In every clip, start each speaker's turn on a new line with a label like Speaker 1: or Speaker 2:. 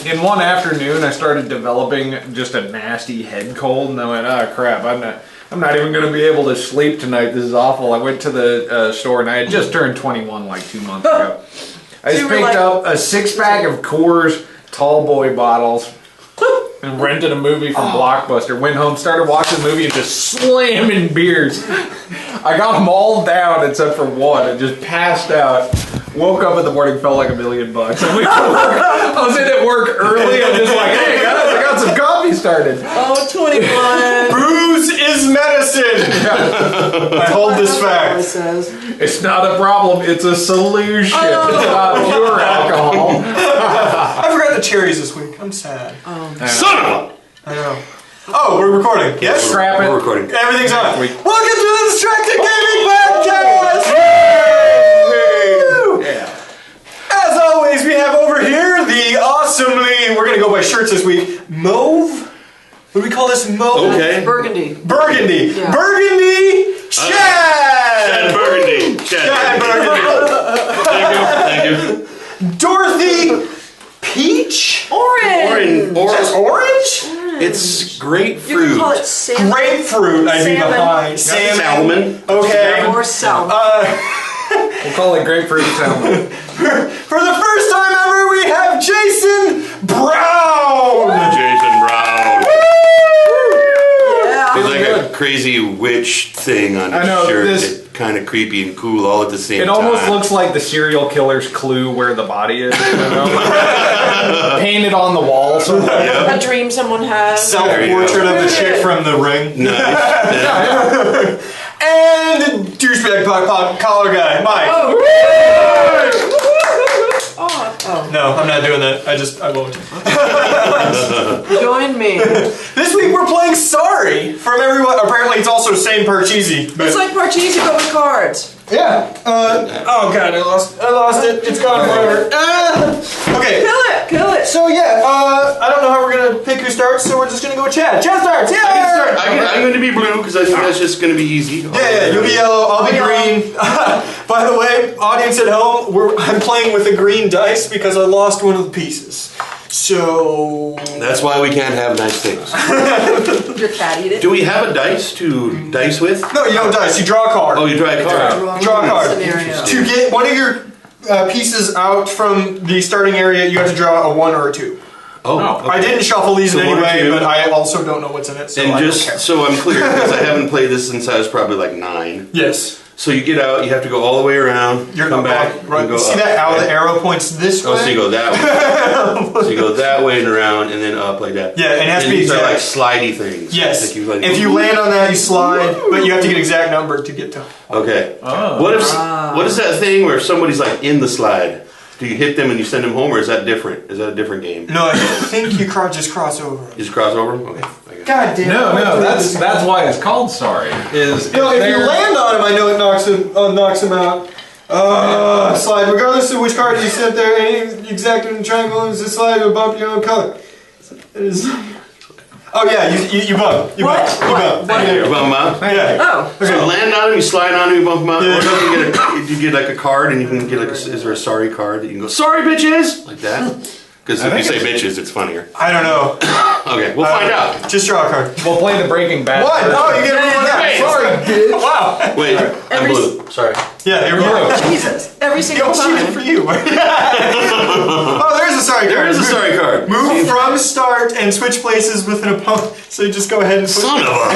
Speaker 1: in one afternoon, I started developing just a nasty head cold, and I went, oh crap, I'm not even going to be able to sleep tonight. This is awful. I went to the store, and I had just turned 21 like 2 months ago. I just picked up a 6-pack of Coors Tall Boy bottles and rented a movie from Blockbuster. Went home, started watching the movie, and just slamming beers. I got them all down except for one, and just passed out. Woke up in the morning, felt like $1 million. I was in at work early. I'm just like, hey guys, I got some coffee started.
Speaker 2: Oh, 21.
Speaker 3: Booze is medicine. I hold this fact.
Speaker 1: It's not a problem. It's a solution. It's not pure alcohol.
Speaker 3: I forgot the cherries this week. I'm sad.
Speaker 4: Son of a!
Speaker 3: I know. Oh, we're recording. Yes,
Speaker 1: Scrap it.
Speaker 4: We're recording.
Speaker 3: Everything's on. Welcome to the Distracted Gaming Podcast.
Speaker 1: Yeah.
Speaker 3: As always, we have over here the awesomely, we're going to go by shirts this week, Mauve? What do we call this? Mauve?
Speaker 4: Okay.
Speaker 2: Burgundy.
Speaker 3: Burgundy.
Speaker 2: Yeah.
Speaker 3: Burgundy Chad!
Speaker 4: Chad Burgundy.
Speaker 3: Chad Burgundy.
Speaker 4: Thank you.
Speaker 3: Dorothy Peach?
Speaker 2: Orange.
Speaker 3: Orange?
Speaker 4: It's
Speaker 2: You
Speaker 4: grapefruit.
Speaker 2: can call it salmon.
Speaker 3: Grapefruit, I'd be
Speaker 2: Salmon.
Speaker 3: behind. Salmon.
Speaker 4: Salmon.
Speaker 3: Okay.
Speaker 2: Or salmon.
Speaker 1: We'll call it grapefruit salmon.
Speaker 3: For the first time ever, we have Jason Brown!
Speaker 4: Jason Brown.
Speaker 2: Yeah.
Speaker 4: It's like a crazy witch thing on
Speaker 1: I
Speaker 4: his
Speaker 1: know,
Speaker 4: shirt.
Speaker 1: this-
Speaker 4: It's kind of creepy and cool all at the same
Speaker 1: It
Speaker 4: time.
Speaker 1: almost looks like the serial killer's clue where the body is. You know? Painted on the wall somewhere.
Speaker 2: A dream someone has.
Speaker 3: Self-portrait of the chick from The Ring.
Speaker 4: Nice. Yeah.
Speaker 3: And douchebag pop collar guy, Mike.
Speaker 2: Oh.
Speaker 3: No, I'm not doing that. I won't.
Speaker 2: Join me.
Speaker 3: This week we're playing Sorry from everyone. Apparently it's also same Parcheesi.
Speaker 2: It's like Parcheesi but with cards.
Speaker 3: Yeah. Oh god, I lost it. It's gone forever. Okay.
Speaker 2: Kill it.
Speaker 3: So yeah, I don't know how we're gonna pick who starts, so we're just gonna go with Chad. Chad starts. Yeah.
Speaker 4: I can start. I'm going to be blue because I think that's just going to be easy.
Speaker 3: Yeah, you'll be yellow, I'll be green. By the way, audience at home, I'm playing with a green dice because I lost one of the pieces. So...
Speaker 4: That's why we can't have nice things.
Speaker 2: Your cat eat it.
Speaker 4: Do we have a dice to dice with?
Speaker 3: No, you don't dice, you draw a card.
Speaker 4: Oh, you draw a card.
Speaker 3: Draw a card.
Speaker 2: Scenario.
Speaker 3: To get one of your pieces out from the starting area, you have to draw a 1 or a 2.
Speaker 4: Oh, okay.
Speaker 3: I didn't shuffle these
Speaker 4: So
Speaker 3: in
Speaker 4: one
Speaker 3: any
Speaker 4: or
Speaker 3: way,
Speaker 4: two.
Speaker 3: but I also don't know what's in it, so
Speaker 4: And
Speaker 3: I don't
Speaker 4: just
Speaker 3: care.
Speaker 4: so I'm clear, because I haven't played this since I was probably like 9.
Speaker 3: Yes.
Speaker 4: So you get out, you have to go all the way around,
Speaker 3: You're
Speaker 4: come back,
Speaker 3: right.
Speaker 4: and go
Speaker 3: See
Speaker 4: up,
Speaker 3: that how
Speaker 4: right?
Speaker 3: the arrow points this way?
Speaker 4: Oh, so you go that way. So you go that way and around, and then up like that.
Speaker 3: Yeah, it has to
Speaker 4: and
Speaker 3: be
Speaker 4: these are like
Speaker 3: exact.
Speaker 4: slidey things.
Speaker 3: Yes.
Speaker 4: Like you like,
Speaker 3: If you land on that, you slide, but you have to get exact number to get to.
Speaker 4: Okay.
Speaker 1: Oh.
Speaker 4: What is that thing where if somebody's like in the slide? Do you hit them and you send them home, or is that different? Is that a different game?
Speaker 3: No, I think you just cross over.
Speaker 4: You just cross over? Okay. I got it.
Speaker 3: God damn.
Speaker 1: No, that's why it's called Sorry. Is
Speaker 3: You know, if you land on him, I know it knocks him out. Slide. Regardless of which card you set there, any exact in the triangle is a slide will bump your own color. It is. Oh yeah, you bump. You
Speaker 2: What?
Speaker 3: bump. You bump.
Speaker 2: What?
Speaker 4: You bump them out?
Speaker 3: Yeah.
Speaker 2: Oh.
Speaker 4: So you land on them, you slide on them, you bump them out.
Speaker 3: Yeah.
Speaker 4: Or if you get like a card and you can get like is there a sorry card that you can go, sorry bitches! Like that? Because if you say bitches, it's funnier.
Speaker 3: I don't know.
Speaker 4: Okay, we'll find out.
Speaker 3: Just draw a card.
Speaker 1: We'll play the Breaking Bad.
Speaker 3: What?
Speaker 1: version.
Speaker 3: Oh, you get everyone out.
Speaker 4: Wait.
Speaker 3: Sorry, bitch. Wow.
Speaker 4: Wait, I'm
Speaker 2: Every-
Speaker 4: blue. Sorry.
Speaker 3: Yeah, here we go.
Speaker 2: Jesus. Every single
Speaker 3: Yo, cheated for
Speaker 2: time.
Speaker 3: you. Oh, there's a sorry card.
Speaker 4: There is a sorry card.
Speaker 3: Move from start and switch places with an opponent. So you just go ahead and put.
Speaker 4: Son of a...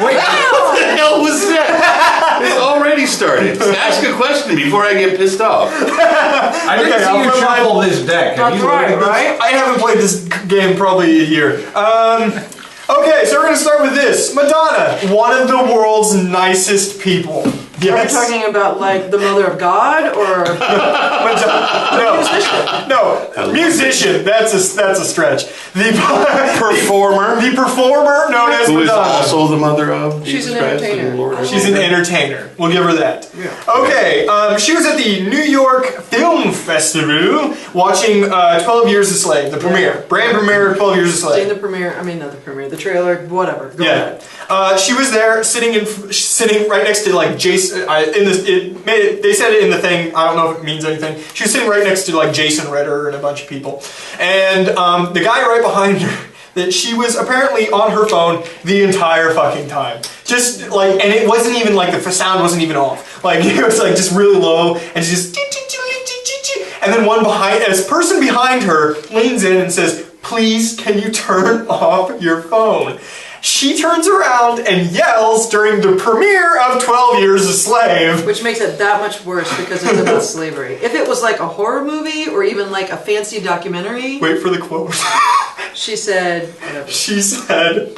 Speaker 1: Wait,
Speaker 4: What the hell was that? It's already started. Ask a question before I get pissed off.
Speaker 1: I didn't
Speaker 3: Okay,
Speaker 1: see
Speaker 3: I'll
Speaker 1: you
Speaker 3: put
Speaker 1: shuffle this deck. Have
Speaker 2: That's
Speaker 1: you looked
Speaker 2: right,
Speaker 1: at this?
Speaker 2: right?
Speaker 3: I haven't played this game probably a year. Okay, so we're gonna start with this. Madonna, one of the world's nicest people.
Speaker 2: Are we
Speaker 3: Yes.
Speaker 2: talking about like the mother of God or
Speaker 3: No, musician. That's a stretch. The
Speaker 4: Performer.
Speaker 3: the performer known as
Speaker 4: Who is
Speaker 3: Madonna.
Speaker 4: also the mother of
Speaker 2: She's
Speaker 4: Jesus
Speaker 2: an
Speaker 4: Christ,
Speaker 2: entertainer.
Speaker 4: the Lord.
Speaker 3: She's an entertainer. We'll give her that. Okay, she was at the New York Film Festival watching 12 Years a Slave, the premiere. Brand premiere of 12 Years a
Speaker 2: in
Speaker 3: Slave.
Speaker 2: the premiere? I mean, not the premiere, the trailer, whatever. Go
Speaker 3: Yeah.
Speaker 2: ahead.
Speaker 3: She was there sitting sitting right next to like Jason. They said it in the thing. I don't know if it means anything. She was sitting right next to like Jason Ritter and a bunch of people, and the guy right behind her. That she was apparently on her phone the entire fucking time. Just like, and it wasn't even like the sound wasn't even off. Like it was like just really low, and she just. And then this person behind her leans in and says, "Please, can you turn off your phone?" She turns around and yells during the premiere of 12 Years a Slave.
Speaker 2: Which makes it that much worse because it's about slavery. If it was like a horror movie or even like a fancy documentary.
Speaker 3: Wait for the quote.
Speaker 2: She said, whatever.
Speaker 3: She said,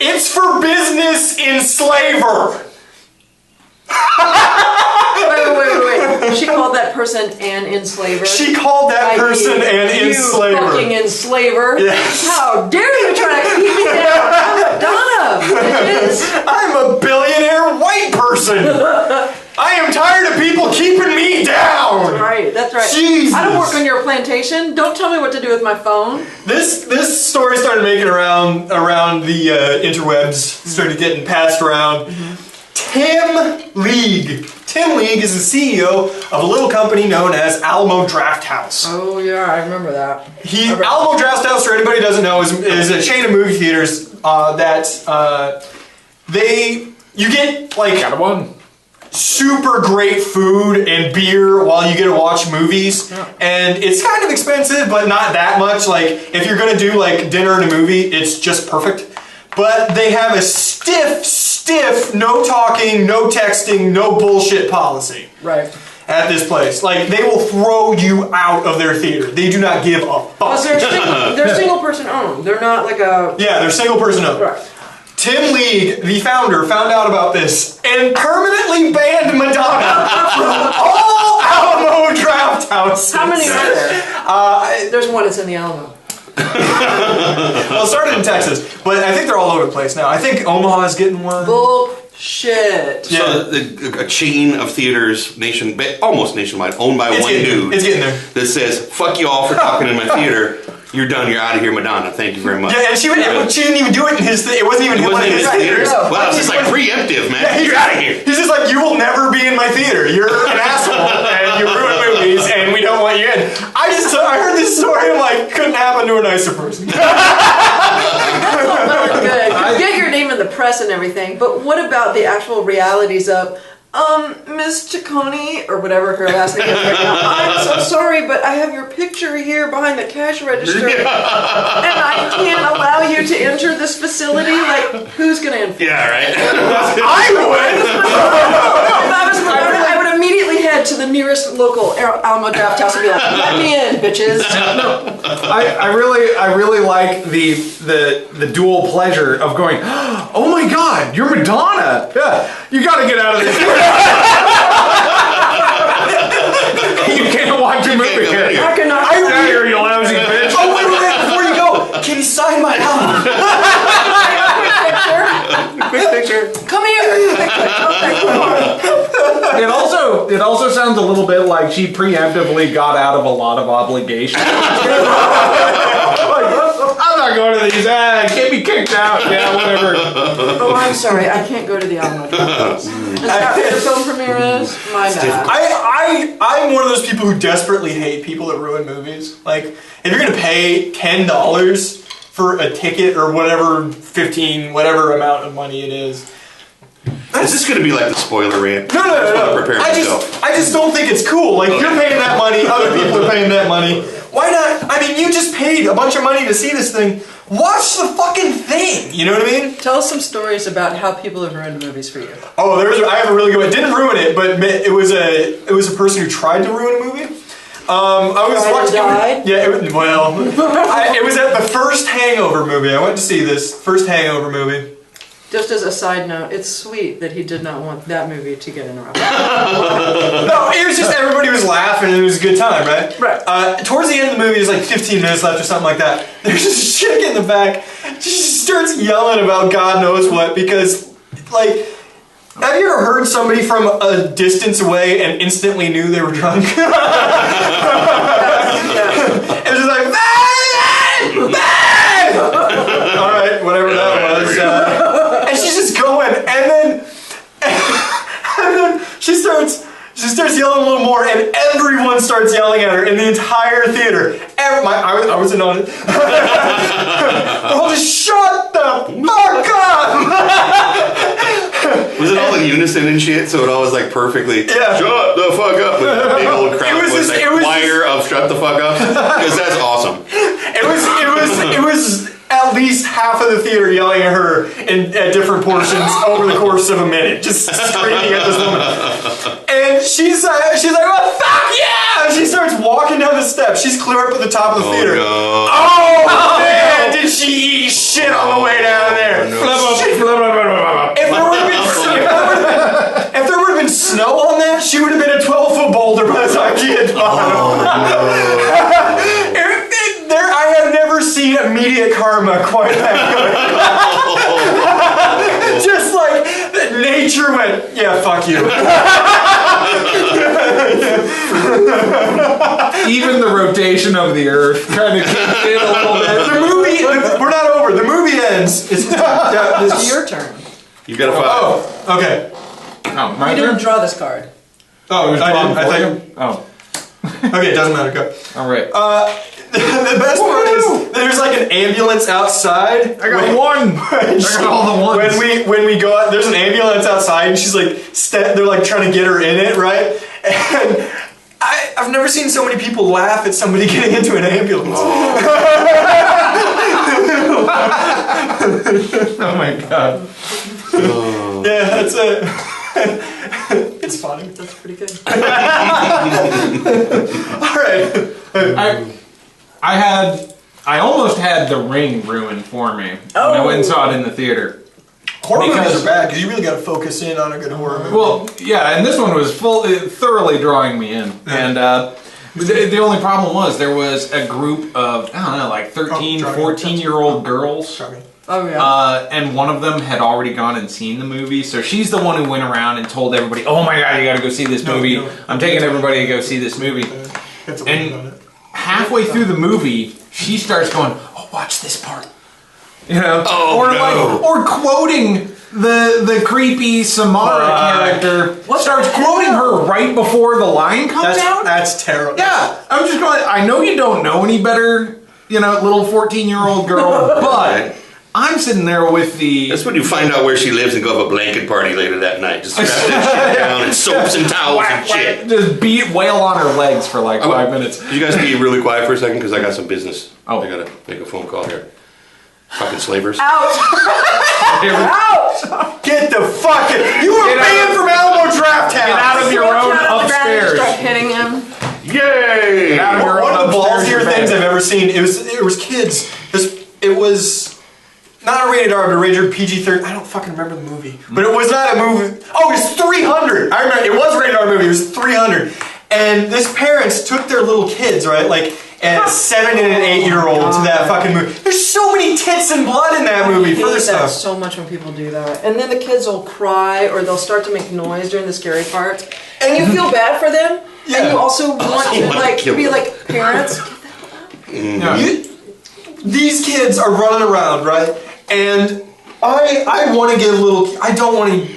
Speaker 3: "It's for business, enslaver."
Speaker 2: Wait. She called that person an enslaver.
Speaker 3: She called that person an enslaver.
Speaker 2: You fucking enslaver.
Speaker 3: Yes.
Speaker 2: How dare you try to keep me down? I'm Madonna, bitches.
Speaker 3: I'm a billionaire white person. I am tired of people keeping me down.
Speaker 2: That's right.
Speaker 3: Jesus.
Speaker 2: I don't work on your plantation. Don't tell me what to do with my phone.
Speaker 3: This story started making around the interwebs. Started getting passed around. Tim League. Tim League is the CEO of a little company known as Alamo Drafthouse.
Speaker 2: Oh yeah, I remember that.
Speaker 3: Alamo Drafthouse, for anybody who doesn't know, is a chain of movie theaters that you get like
Speaker 1: Got one.
Speaker 3: super great food and beer while you get to watch movies. Yeah. And it's kind of expensive, but not that much. Like if you're gonna do like dinner and a movie, it's just perfect. But they have a stiff, no talking, no texting, no bullshit policy.
Speaker 2: Right.
Speaker 3: At this place. Like, they will throw you out of their theater. They do not give a fuck.
Speaker 2: Because they're single person owned. They're not like a...
Speaker 3: Yeah, they're single person owned.
Speaker 2: Right.
Speaker 3: Tim League, the founder, found out about this and permanently banned Madonna from all Alamo Drafthouses.
Speaker 2: How many are there? There's one that's in the Alamo.
Speaker 3: Well, it started in Texas, but I think they're all over the place now. I think Omaha's getting one.
Speaker 2: Bullshit.
Speaker 4: So a chain of theaters, almost nationwide, owned by one dude.
Speaker 3: It's getting there.
Speaker 4: That says, "Fuck you all for talking in my theater. You're done. You're out of here, Madonna. Thank you very much."
Speaker 3: Yeah, and she didn't even do it in his. It wasn't even
Speaker 4: in his theaters.
Speaker 3: No.
Speaker 4: Wow, it's just like preemptive, man.
Speaker 3: Yeah,
Speaker 4: you're out of here.
Speaker 3: He's just like, "You will never be in my theater. You're an asshole, and you ruin movies, and we don't want you in." I heard this story. I'm like, couldn't happen to a nicer person.
Speaker 2: Good. Get your name in the press and everything, but what about the actual realities of, Miss Ciccone, or whatever her last name is right now, I'm so sorry, but I have your picture here behind the cash register, and I can't allow you to enter this facility? Like, who's gonna enforce?
Speaker 4: Yeah, right.
Speaker 3: I would!
Speaker 2: If I was Madonna, I would immediately head to the nearest local Alamo Drafthouse and be like, "Let me in, bitches."
Speaker 1: I really like the dual pleasure of going, "Oh my God, you're Madonna! Yeah, you got to get out of this. You can't watch a movie here.
Speaker 2: I cannot.
Speaker 1: Get out of here, you lousy bitch."
Speaker 3: Oh, wait, before you go, can you sign my album?
Speaker 4: Quick picture.
Speaker 2: Come here.
Speaker 1: It also sounds a little bit like she preemptively got out of a lot of obligations. I'm not going to these. Get me kicked out. Yeah, whatever.
Speaker 2: Oh, I'm sorry. I can't go to the Alamo Drafthouse. Is that where the film premiere is? My bad.
Speaker 3: I'm one of those people who desperately hate people that ruin movies. Like, if you're gonna pay $10 for a ticket or whatever, 15, whatever amount of money it is.
Speaker 4: Is this going to be like the spoiler rant?
Speaker 3: No.
Speaker 4: I
Speaker 3: just don't think it's cool. Like, you're paying that money, other people are paying that money. Why not? I mean, you just paid a bunch of money to see this thing. Watch the fucking thing. You know what I mean?
Speaker 2: Tell us some stories about how people have ruined movies for you.
Speaker 3: Oh, I have a really good one. It didn't ruin it, but it was a person who tried to ruin a movie. I was watching. Yeah, it was at the first Hangover movie. I went to see this first Hangover movie.
Speaker 2: Just as a side note, it's sweet that he did not want that movie to get interrupted.
Speaker 3: No, it was just everybody was laughing and it was a good time, right?
Speaker 2: Right.
Speaker 3: Towards the end of the movie, there's like 15 minutes left or something like that. There's this chick in the back. She starts yelling about God knows what because, like, have you ever heard somebody from a distance away and instantly knew they were drunk? It was just like, all right, whatever that was. And she's just going, and then I wasn't on it. Oh, just shut the fuck up!
Speaker 4: Was it all in unison and shit? So it all was like perfectly.
Speaker 3: Yeah.
Speaker 4: Shut the fuck up with that big old crowd
Speaker 3: It was
Speaker 4: with
Speaker 3: just-
Speaker 4: that
Speaker 3: it was
Speaker 4: choir of shut the fuck up. Because that's awesome.
Speaker 3: It was at least half of the theater yelling at her at different portions over the course of a minute, just screaming at this woman. And she's like, "Oh fuck yeah!" And she starts walking down the steps. She's clear up at the top of the theater.
Speaker 4: No.
Speaker 3: Oh man, did she eat shit on the way down there?
Speaker 4: no.
Speaker 3: If there would have been snow on that, she would have been a 12-foot boulder by the time she hit the bottom. I have never seen immediate karma quite that good. Just like nature went, yeah, fuck you.
Speaker 1: Even the rotation of the Earth kind of kicked in a little bit.
Speaker 3: We're not over. The movie ends. It's
Speaker 2: Your turn.
Speaker 4: You got a 5.
Speaker 3: Oh, okay.
Speaker 1: Oh, my
Speaker 2: You
Speaker 1: turn?
Speaker 2: didn't draw this card.
Speaker 1: Oh, it was
Speaker 3: I
Speaker 1: drawn
Speaker 3: didn't.
Speaker 1: for
Speaker 3: I
Speaker 1: you?
Speaker 3: think.
Speaker 1: Oh,
Speaker 3: Okay, it doesn't matter. Go.
Speaker 1: all right.
Speaker 3: The best part is there's like an ambulance outside.
Speaker 1: I got one. I got all the ones.
Speaker 3: When we go out, there's an ambulance outside, and she's like, they're like trying to get her in it, right? And I've never seen so many people laugh at somebody getting into an ambulance.
Speaker 1: Oh my god.
Speaker 3: Yeah, that's it. It's funny.
Speaker 2: That's pretty good.
Speaker 3: All right.
Speaker 1: I almost had The Ring ruined for me when I went and saw it in the theater.
Speaker 3: Horror movies
Speaker 1: Because-
Speaker 3: are bad because you really got to focus in on a good horror movie.
Speaker 1: Well, yeah, and this one was thoroughly drawing me in. And the only problem was there was a group of, I don't know, like 13, 14-year-old girls.
Speaker 2: Oh yeah.
Speaker 1: And one of them had already gone and seen the movie, so she's the one who went around and told everybody, "Oh my god, you got to go see this movie! I'm taking everybody to go see this movie." And halfway through the movie, she starts going, "Oh, watch this part," you know, or quoting the creepy Samara character. Starts quoting her right before the line comes out.
Speaker 3: That's terrible.
Speaker 1: Yeah, I'm just going. I know you don't know any better, you know, little 14-year-old girl, but. I'm sitting there with the...
Speaker 4: That's when you find out where she lives and go have a blanket party later that night. Just strap that shit down and soaps and towels and shit.
Speaker 1: Just wail on her legs for like 5 minutes.
Speaker 4: Could you guys be really quiet for a second? Because I got some business.
Speaker 1: Oh.
Speaker 4: I gotta make a phone call here. Fucking slavers.
Speaker 2: Ouch!
Speaker 3: Get the fucking... You were banned from Alamo Draft House!
Speaker 1: Get out of your own upstairs.
Speaker 2: Start hitting him.
Speaker 4: Yay!
Speaker 1: Out of your
Speaker 3: One
Speaker 1: own
Speaker 3: of the
Speaker 1: upstairs
Speaker 3: ballsier
Speaker 1: bed.
Speaker 3: things I've ever seen. It was kids. It was not a rated R, but a rated PG-13. I don't fucking remember the movie, but it was not a movie. Oh, it was 300. I remember it was a rated R movie. It was 300, and this parents took their little kids, right, like a 7 and an 8-year-old to that fucking movie. There's so many tits and blood in that movie.
Speaker 2: I hate
Speaker 3: First
Speaker 2: that
Speaker 3: off,
Speaker 2: so much when people do that, and then the kids will cry or they'll start to make noise during the scary part, and you feel bad for them, and you also want to like be like parents.
Speaker 3: These kids are running around, right? And I want to get a little. I don't want to.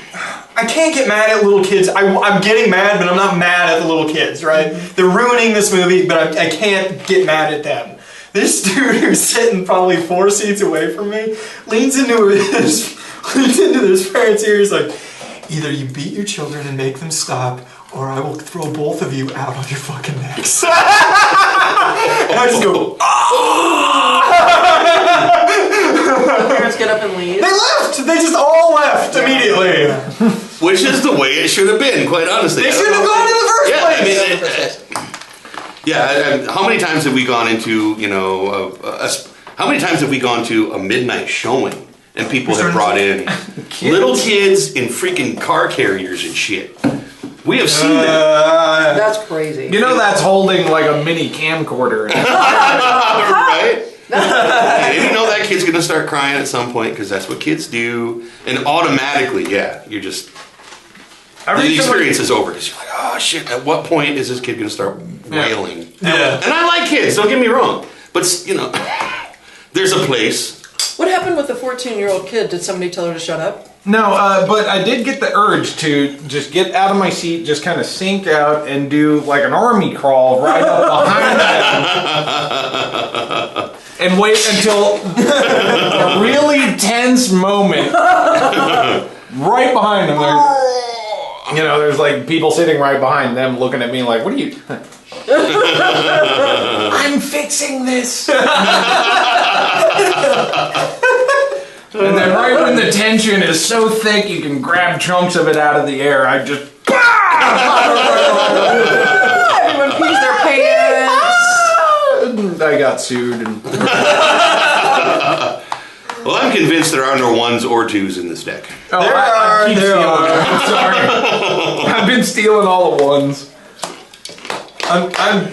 Speaker 3: I can't get mad at little kids. I'm getting mad, but I'm not mad at the little kids, right? They're ruining this movie, but I can't get mad at them. This dude who's sitting probably 4 seats away from me leans into his parents' ear. He's like, "Either you beat your children and make them stop, or I will throw both of you out on your fucking necks." And I just go,
Speaker 2: Parents get up and leave.
Speaker 3: they left! They just all left immediately.
Speaker 4: Which is the way it should have been, quite honestly.
Speaker 3: They shouldn't have gone in the first place!
Speaker 4: How many times have we gone into, how many times have we gone to a midnight showing and people have brought in little kids in freaking car carriers and shit? We have seen that.
Speaker 2: That's crazy.
Speaker 1: You know that's holding like a mini camcorder.
Speaker 4: Right? And you know that kid's gonna start crying at some point because that's what kids do. And automatically, you're just... the experience is over because you're like, oh shit, at what point is this kid gonna start wailing?
Speaker 3: Yeah.
Speaker 4: And I like kids, don't get me wrong. But, there's a place.
Speaker 2: What happened with the 14-year-old kid? Did somebody tell her to shut up?
Speaker 1: No, but I did get the urge to just get out of my seat, just kind of sink out and do like an army crawl right up behind them. And wait until a really tense moment right behind them. There's like people sitting right behind them looking at me like, what are you... I'm fixing this. And then right when the tension is so thick you can grab chunks of it out of the air, I just...
Speaker 2: Everyone pees their pants.
Speaker 1: I got sued. And...
Speaker 4: Well, I'm convinced there are no ones or twos in this deck.
Speaker 1: Oh,
Speaker 3: There
Speaker 1: I
Speaker 3: are,
Speaker 1: keep
Speaker 3: there
Speaker 1: stealing
Speaker 3: are.
Speaker 1: them. I'm sorry. I've been stealing all the ones.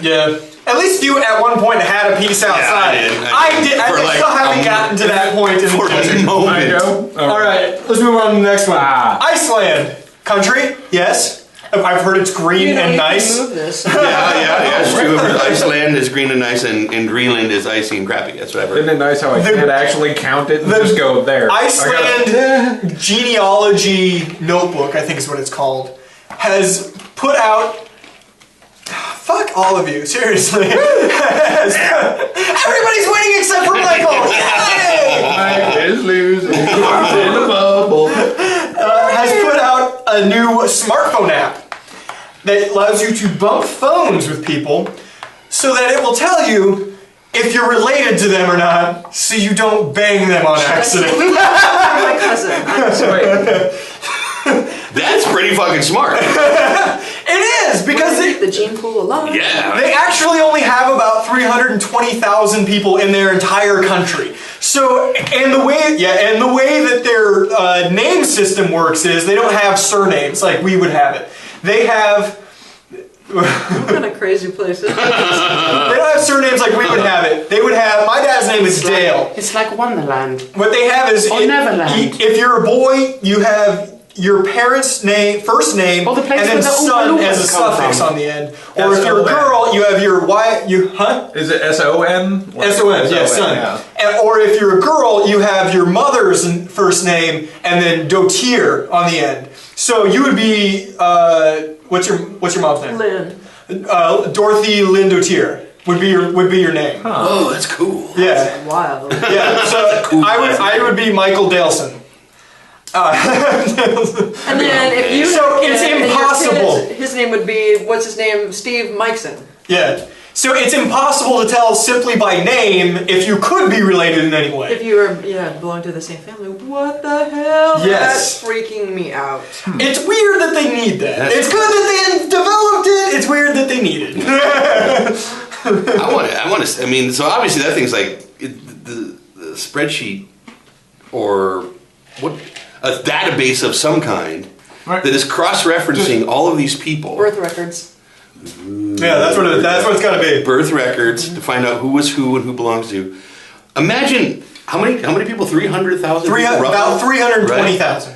Speaker 3: Yeah. At least you at one point had a piece outside.
Speaker 4: I did.
Speaker 3: I still haven't gotten to that point in the
Speaker 4: For a
Speaker 3: desert.
Speaker 4: moment.
Speaker 1: I go.
Speaker 3: All right, let's move on to the next one. Iceland. Country, yes. I've heard it's green and nice.
Speaker 2: Move this.
Speaker 4: Yeah, it's true. Iceland is green and nice, and Greenland is icy and crappy. That's what I've
Speaker 1: Isn't
Speaker 4: heard.
Speaker 1: it nice how I can't actually count it and just go there?
Speaker 3: Iceland Genealogy Notebook, I think is what it's called, has put out. Fuck all of you, seriously. Everybody's winning except for Michael. Yay!
Speaker 1: Mike is losing. He's in a bubble.
Speaker 3: Has put out a new smartphone app that allows you to bump phones with people so that it will tell you if you're related to them or not, so you don't bang them on accident.
Speaker 2: My cousin.
Speaker 4: That's pretty fucking smart.
Speaker 3: It is, because
Speaker 2: Keep the gene pool alive.
Speaker 4: Yeah.
Speaker 3: they actually only have about 320,000 people in their entire country. So, and the way that their name system works is they don't have surnames like we would have it. They have...
Speaker 2: What kind of crazy places?
Speaker 3: They don't have surnames like we would have it. They would have... My dad's name is Dale.
Speaker 5: It's like Wonderland.
Speaker 3: What they have is...
Speaker 5: Or Neverland.
Speaker 3: If you're a boy, you have... your parents' name, first name,
Speaker 5: Or the place
Speaker 3: and then
Speaker 5: where the
Speaker 3: son
Speaker 5: Oompa
Speaker 3: as a
Speaker 5: Loompas come
Speaker 3: suffix
Speaker 5: from.
Speaker 3: on the end. Or if you're a
Speaker 1: S-O-N.
Speaker 3: girl, you have your Y,
Speaker 1: Is it S-O-N?
Speaker 3: S-O-N, yeah, son.
Speaker 1: Yeah.
Speaker 3: Or if you're a girl, you have your mother's first name and then Dotier on the end. So you would be, what's your mom's name?
Speaker 2: Lynn.
Speaker 3: Dorothy Lynn Dotier would be your name.
Speaker 4: Oh, that's cool.
Speaker 3: Yeah,
Speaker 2: Wild.
Speaker 3: yeah. So I would be Michael Daleson.
Speaker 2: And then if you
Speaker 3: So
Speaker 2: had a
Speaker 3: it's
Speaker 2: kid and your
Speaker 3: impossible.
Speaker 2: kid, his name would be, what's his name? Steve Mikeson.
Speaker 3: Yeah. So it's impossible to tell simply by name if you could be related in any way.
Speaker 2: If you were, belong to the same family. What the hell?
Speaker 3: Yes.
Speaker 2: That's freaking me out.
Speaker 3: It's weird that they need that.
Speaker 4: That's
Speaker 3: It's good that they developed it. It's weird that they need it.
Speaker 4: I mean, so obviously that thing's like the spreadsheet or what a database of some kind
Speaker 1: Right.
Speaker 4: that is cross-referencing all of these people.
Speaker 2: Birth records.
Speaker 3: Yeah, that's what it's got to be.
Speaker 4: Birth records to find out who was who and who belongs to. Imagine how many people? 300,000.
Speaker 3: About 320,000.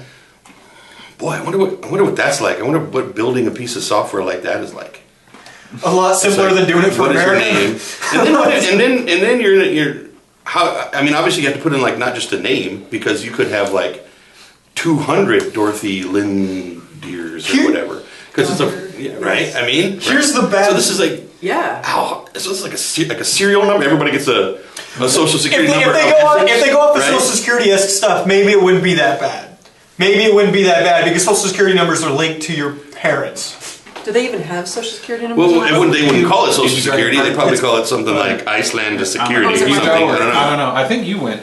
Speaker 4: Boy, I wonder what that's like. I wonder what building a piece of software like that is like.
Speaker 3: A lot simpler than doing it for
Speaker 4: What is your
Speaker 3: America.
Speaker 4: name? And then you're how? I mean, obviously you have to put in like not just a name because you could have like 200 Dorothy Lynn Deers or whatever because it's right. I mean,
Speaker 3: Here's the bad.
Speaker 4: so this is like
Speaker 2: Yeah.
Speaker 4: so this is like a serial number. Everybody gets a social security
Speaker 3: if
Speaker 4: number.
Speaker 3: they go off the
Speaker 4: Right?
Speaker 3: Social Security-esque stuff, maybe it wouldn't be that bad. Maybe it wouldn't be that bad because Social Security numbers are linked to your parents.
Speaker 2: Do they even have social security numbers?
Speaker 4: Well, they wouldn't call it Social
Speaker 1: It's
Speaker 4: Security.
Speaker 1: very
Speaker 4: They'd probably
Speaker 1: hard.
Speaker 4: call it something like Iceland Security or
Speaker 2: You
Speaker 4: something.
Speaker 2: go.
Speaker 4: I don't know.
Speaker 1: I don't know. I think you went.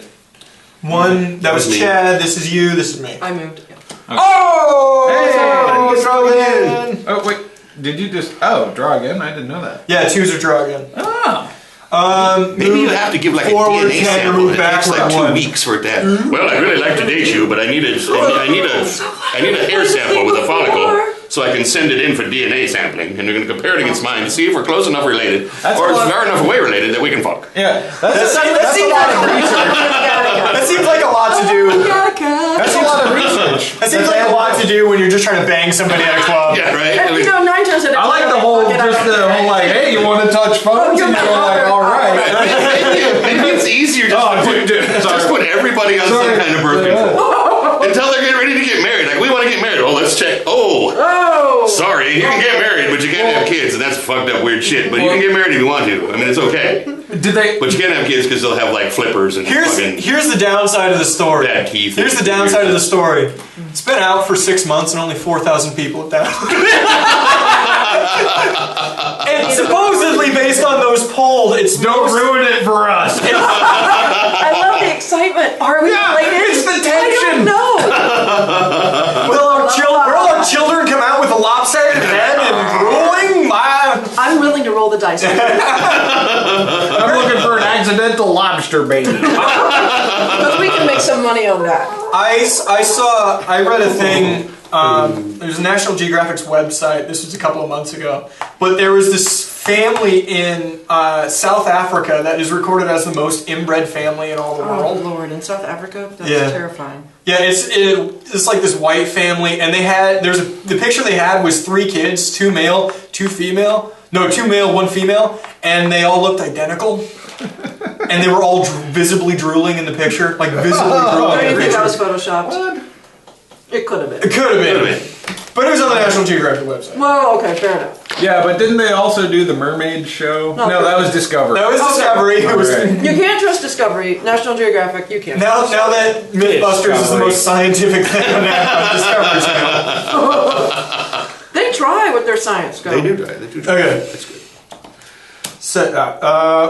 Speaker 3: One, that was
Speaker 4: me.
Speaker 3: Chad, this is you, this is me.
Speaker 2: I moved.
Speaker 3: Oh!
Speaker 1: Hey!
Speaker 3: Draw again!
Speaker 1: Oh, wait. Did you just... Oh, draw again? I didn't know that.
Speaker 3: Yeah, twos are draw again.
Speaker 1: Oh.
Speaker 4: Maybe you have to give like a
Speaker 3: forward
Speaker 4: DNA
Speaker 3: 10,
Speaker 4: sample.
Speaker 3: move
Speaker 4: It takes like
Speaker 3: backward
Speaker 4: 2
Speaker 3: one.
Speaker 4: weeks for it to happen. Well, I really like to date you, but I need a hair sample with a follicle so I can send it in for DNA sampling, and we're going to compare it against mine to see if we're close enough related or far enough away related that we can fuck.
Speaker 1: Yeah.
Speaker 3: That seems like a lot to do.
Speaker 1: That's a lot of research.
Speaker 3: That seems like a lot to do when you're just trying to bang somebody at a club.
Speaker 4: Yeah, right?
Speaker 2: And, you know, 9 times out of 10.
Speaker 1: I like the whole, like, hey, you want to touch phones? And you're like, all right.
Speaker 4: Maybe it's easier just to put everybody on some kind of birth control. And until they're getting ready to get married. Like, we want to get married. Oh, let's check. Oh, sorry, you can get married, but you can't have kids, and that's fucked up weird shit. But you can get married if you want to. I mean, it's okay.
Speaker 1: Did they?
Speaker 4: But you can't have kids because they'll have like flippers and fucking
Speaker 3: Here's the downside of the story.
Speaker 4: bad teeth.
Speaker 3: Here's the downside of the story. It's been out for 6 months and only 4,000 people have downloaded it. And supposedly, based on those polled, it's
Speaker 1: Don't ruin it for us.
Speaker 2: I love the excitement. Are we related?
Speaker 1: It's the
Speaker 2: I
Speaker 1: tension.
Speaker 2: don't know.
Speaker 3: will our children come out with a lopsided head and drooling?
Speaker 2: I'm willing to roll the dice.
Speaker 1: I'm looking for an accidental lobster baby.
Speaker 2: Because we can make some money on that.
Speaker 3: I read a thing. There's a National Geographic's website. This was a couple of months ago, but there was this family in South Africa that is recorded as the most inbred family in all the
Speaker 2: Oh
Speaker 3: world.
Speaker 2: Lord, in South Africa? That's
Speaker 3: Yeah.
Speaker 2: terrifying.
Speaker 3: Yeah, it's like this white family, and the picture they had was 3 kids, 2 male, 2 female. No, 2 male, 1 female, and they all looked identical. And they were all visibly drooling in the picture, like visibly drooling
Speaker 2: Do
Speaker 3: in
Speaker 2: you
Speaker 3: the
Speaker 2: think that was
Speaker 3: picture.
Speaker 2: photoshopped? It could have
Speaker 3: It
Speaker 2: been.
Speaker 3: could have been, but it was on the National Geographic website.
Speaker 2: Well, okay, fair enough.
Speaker 1: Yeah, but didn't they also do the mermaid show?
Speaker 2: No.
Speaker 1: No, that was Discovery.
Speaker 3: That was Discovery. It was,
Speaker 1: Alright.
Speaker 2: You can't trust Discovery, National Geographic, you can't.
Speaker 3: now that Mythbusters is the most scientific thing on Discovery's now.
Speaker 2: They try with their science. Go.
Speaker 4: They do try. They do try.
Speaker 3: Okay.
Speaker 4: That's good.
Speaker 3: Set that.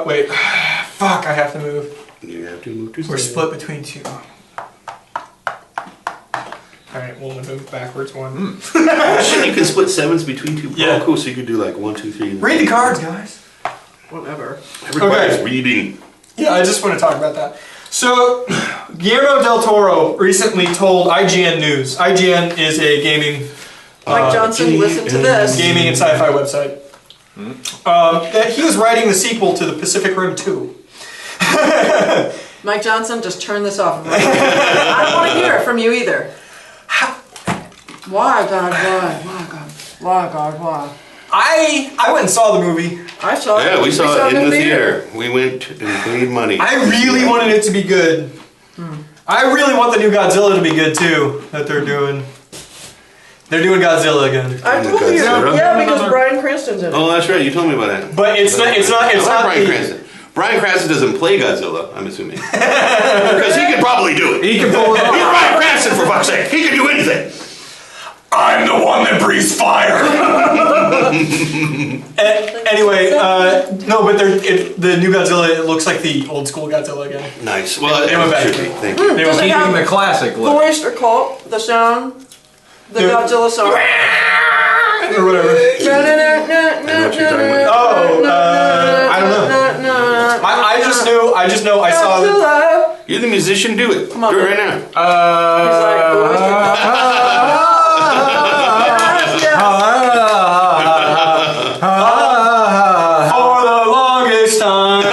Speaker 3: Wait. Fuck, I have to move.
Speaker 4: You have to move to
Speaker 3: We're split between 2. Alright, we'll move backwards 1.
Speaker 4: Shit, you can split 7s between 2.
Speaker 3: Yeah.
Speaker 4: Oh, cool. So you could do like 1, 2, 3.
Speaker 3: Read the cards, guys.
Speaker 2: Whatever.
Speaker 4: It requires
Speaker 3: Okay.
Speaker 4: reading.
Speaker 3: Yeah, I just want to talk about that. So, Guillermo del Toro recently told IGN News. IGN is a gaming
Speaker 2: Mike Johnson, listen to this.
Speaker 3: and sci-fi website. That he was writing the sequel to the Pacific Rim 2.
Speaker 2: Mike Johnson, just turn this off. I don't want to hear it from you either. Why, God, why? Why, God? Why, God, why?
Speaker 3: I went and saw the movie.
Speaker 2: I saw it.
Speaker 4: Yeah, we saw it in the theater. We went and paid money.
Speaker 3: I really wanted it to be good. I really want the new Godzilla to be good too. That they're doing. They're doing Godzilla again.
Speaker 2: I told you.
Speaker 4: Godzilla?
Speaker 2: Yeah, because Bryan Cranston's in it.
Speaker 4: Oh, that's right. You told me about that.
Speaker 3: But it's not.
Speaker 4: I like Bryan
Speaker 3: the-
Speaker 4: Cranston. Bryan Cranston doesn't play Godzilla, I'm assuming. Because he could probably do it.
Speaker 1: He can pull it
Speaker 4: He's
Speaker 1: off.
Speaker 4: Bryan Cranston, for fuck's sake. He can do anything. I'm the one that breathes fire.
Speaker 3: Anyway, no, but the new Godzilla, it looks like the old school Godzilla again.
Speaker 4: Nice. Well,
Speaker 3: They went back.
Speaker 4: thank you.
Speaker 3: They
Speaker 2: Does
Speaker 3: were
Speaker 2: it
Speaker 1: Keeping the
Speaker 2: have
Speaker 1: classic look.
Speaker 2: voice or cult, the sound, the
Speaker 3: Dude.
Speaker 2: Godzilla song?
Speaker 3: or whatever.
Speaker 4: I know what you're talking about.
Speaker 3: Oh, I don't know. I just know I saw that.
Speaker 2: Godzilla.
Speaker 4: You're the musician, do it.
Speaker 2: Come on,
Speaker 4: Do it
Speaker 2: man.
Speaker 4: right now.
Speaker 2: He's like, voice or
Speaker 3: For the longest time.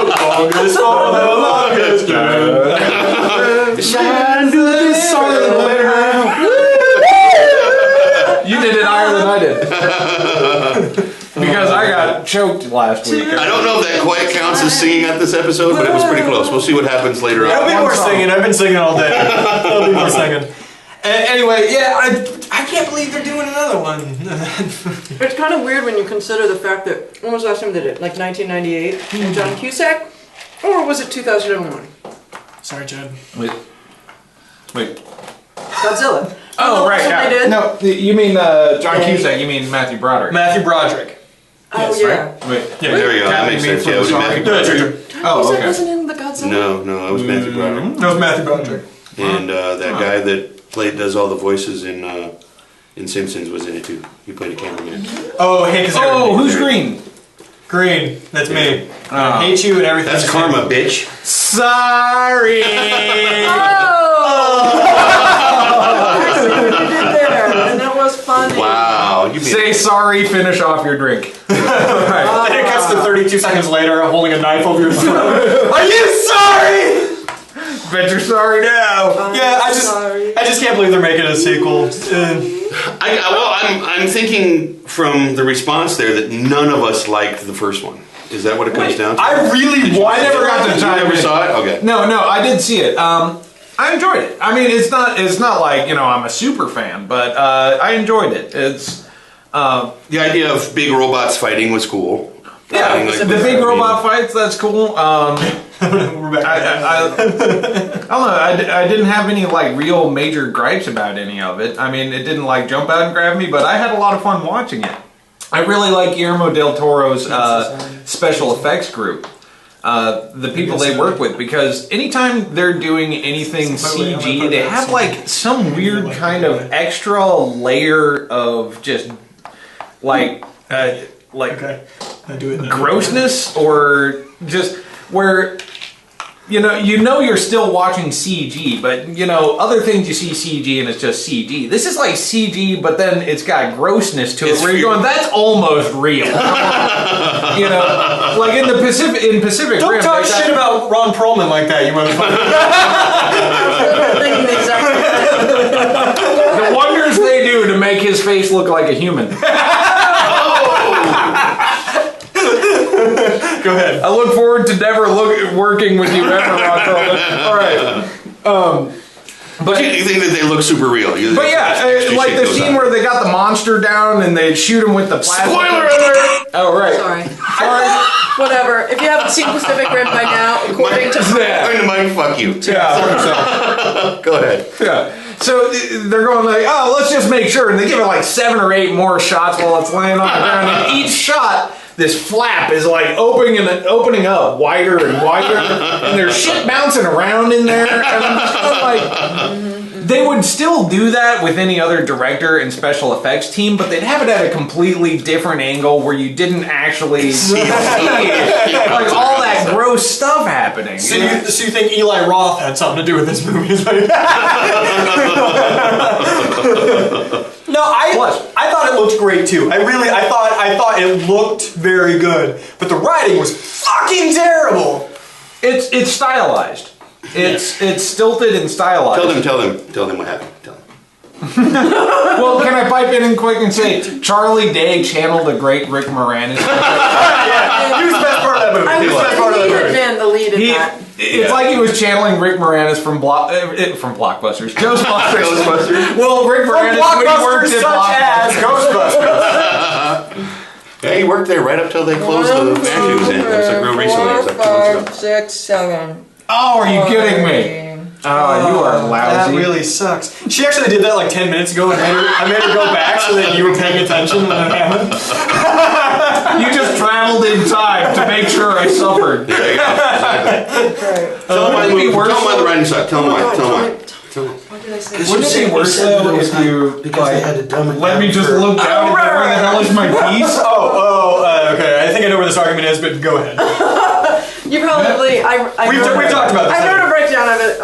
Speaker 3: Longest for the longest time.
Speaker 4: Shine to the sun.
Speaker 1: You did it higher than I did. Because I got choked last week.
Speaker 4: I don't know if that quite counts as singing at this episode, but it was pretty close. We'll see what happens later
Speaker 3: There'll be
Speaker 4: on.
Speaker 3: more singing. I've been singing all day. There'll be more singing. Anyway, yeah, I can't believe they're doing another one.
Speaker 2: It's kind of weird when you consider the fact that, when was the last time they did it? Like 1998? And John Cusack? Or was it 2001?
Speaker 3: Sorry, Chad.
Speaker 1: Wait.
Speaker 2: Godzilla.
Speaker 1: Oh, right.
Speaker 2: That's what
Speaker 1: Yeah.
Speaker 2: they did?
Speaker 1: No, you mean John Cusack. You mean Matthew Broderick.
Speaker 3: Matthew Broderick.
Speaker 2: Oh,
Speaker 3: Yes,
Speaker 2: yeah.
Speaker 1: Wait.
Speaker 3: Yeah,
Speaker 4: There we go. That
Speaker 1: Kathy
Speaker 4: makes
Speaker 1: made
Speaker 4: sense.
Speaker 1: for
Speaker 4: Yeah, it was
Speaker 1: the
Speaker 4: Matthew
Speaker 1: sorry.
Speaker 3: That's
Speaker 4: Broderick.
Speaker 3: right.
Speaker 2: John
Speaker 1: Oh,
Speaker 2: Cusack
Speaker 1: okay.
Speaker 2: wasn't in the Godzilla?
Speaker 4: No, it was Matthew Broderick.
Speaker 3: That was Matthew Broderick.
Speaker 4: And that guy that does all the voices in Simpsons was in it too. He played a cameraman.
Speaker 3: Oh, Hank Azaria.
Speaker 1: Oh, who's green?
Speaker 3: Green. That's me.
Speaker 1: Oh.
Speaker 3: I hate you and everything.
Speaker 4: That's karma, bitch.
Speaker 1: Sorry.
Speaker 2: Oh! That's what you did there, and that was funny.
Speaker 4: Wow. You
Speaker 1: Say sorry. Finish off your drink. Right.
Speaker 3: Then it cuts to 32 seconds later, holding a knife over your throat. Are you sorry?
Speaker 1: Bet you're sorry now.
Speaker 3: Yeah, I
Speaker 2: Sorry.
Speaker 3: just can't believe they're making a sequel.
Speaker 4: I'm thinking from the response there that none of us liked the first one. Is that what it comes down to?
Speaker 3: I really
Speaker 1: I never got the
Speaker 4: You
Speaker 1: time.
Speaker 4: never saw it? Okay.
Speaker 1: No, I did see it. I enjoyed it. I mean, it's not like, I'm a super fan, but I enjoyed it. It's
Speaker 4: The idea of big robots fighting was cool.
Speaker 1: yeah, the big robot fights, that's cool.
Speaker 3: We're back.
Speaker 1: I don't know. I didn't have any like real major gripes about any of it. I mean, it didn't like jump out and grab me, but I had a lot of fun watching it. I really like Guillermo del Toro's special effects group. The people they work with, because anytime they're doing anything CG, they have like some weird kind of extra layer of just like
Speaker 3: Okay. I do it now.
Speaker 1: grossness, or just where you're still watching CG, but other things you see CG and it's just CG. This is like CG, but then it's got grossness to it, where you're going, that's almost real. Like in Pacific
Speaker 3: Don't
Speaker 1: Rim.
Speaker 3: talk
Speaker 1: like
Speaker 3: shit about Ron Perlman like that, you motherfucker.
Speaker 2: Thinking the exact same thing.
Speaker 1: the wonders they do to make his face look like a human.
Speaker 3: Go ahead.
Speaker 1: I look forward to never working with you ever, Ron Perlman. All right.
Speaker 4: But you think that they look super real.
Speaker 1: But yeah, like the scene where they got the monster down and they shoot him with the plasma.
Speaker 4: Spoiler alert!
Speaker 1: Oh, right.
Speaker 2: Sorry. Whatever. If you haven't seen Pacific Rim by now, according to
Speaker 4: Mike, fuck you.
Speaker 1: Yeah.
Speaker 4: Go ahead.
Speaker 1: Yeah. So they're going like, let's just make sure. And they give it like 7 or 8 more shots while it's laying on the ground. And each shot, this flap is like opening up wider and wider. And there's shit bouncing around in there. And I'm just kind of like, they would still do that with any other director and special effects team, but they'd have it at a completely different angle where you didn't actually see like all that gross stuff happening.
Speaker 3: So you think Eli Roth had something to do with this movie? No, I thought it looked great too. I thought it looked very good, but the writing was fucking terrible.
Speaker 1: It's stylized. It's stilted and stylized.
Speaker 4: Tell them what happened. Tell them.
Speaker 1: Well, can I pipe in quick and say Charlie Day channeled a great Rick Moranis?
Speaker 3: Yeah, he was the best part of that movie.
Speaker 2: I was he had been the lead in that.
Speaker 1: It's like he was channeling Rick Moranis from Blockbusters. Ghostbusters. Well, Rick Moranis when he worked at
Speaker 3: such as
Speaker 1: Ghostbusters.
Speaker 4: Yeah, he worked there right up till they closed the fan tubes in. It was like real recently. It was like 2 months ago.
Speaker 2: 5, 6, 7.
Speaker 1: Oh, are you kidding me? Oh, you are lousy.
Speaker 3: That really sucks. She actually did that like 10 minutes ago, and I made her go back so that you were paying attention when it happened.
Speaker 1: You just traveled in time to make sure I suffered.
Speaker 4: There you go. Exactly. Tell them why the writing sucked. Tell them why.
Speaker 2: What did I say?
Speaker 1: Wouldn't it be worse though if you let me just look down and go, where the hell is my piece?
Speaker 3: Okay. I think I know where this argument is, but go ahead.
Speaker 2: You probably,
Speaker 3: We've talked about this.
Speaker 2: I wrote a breakdown of it.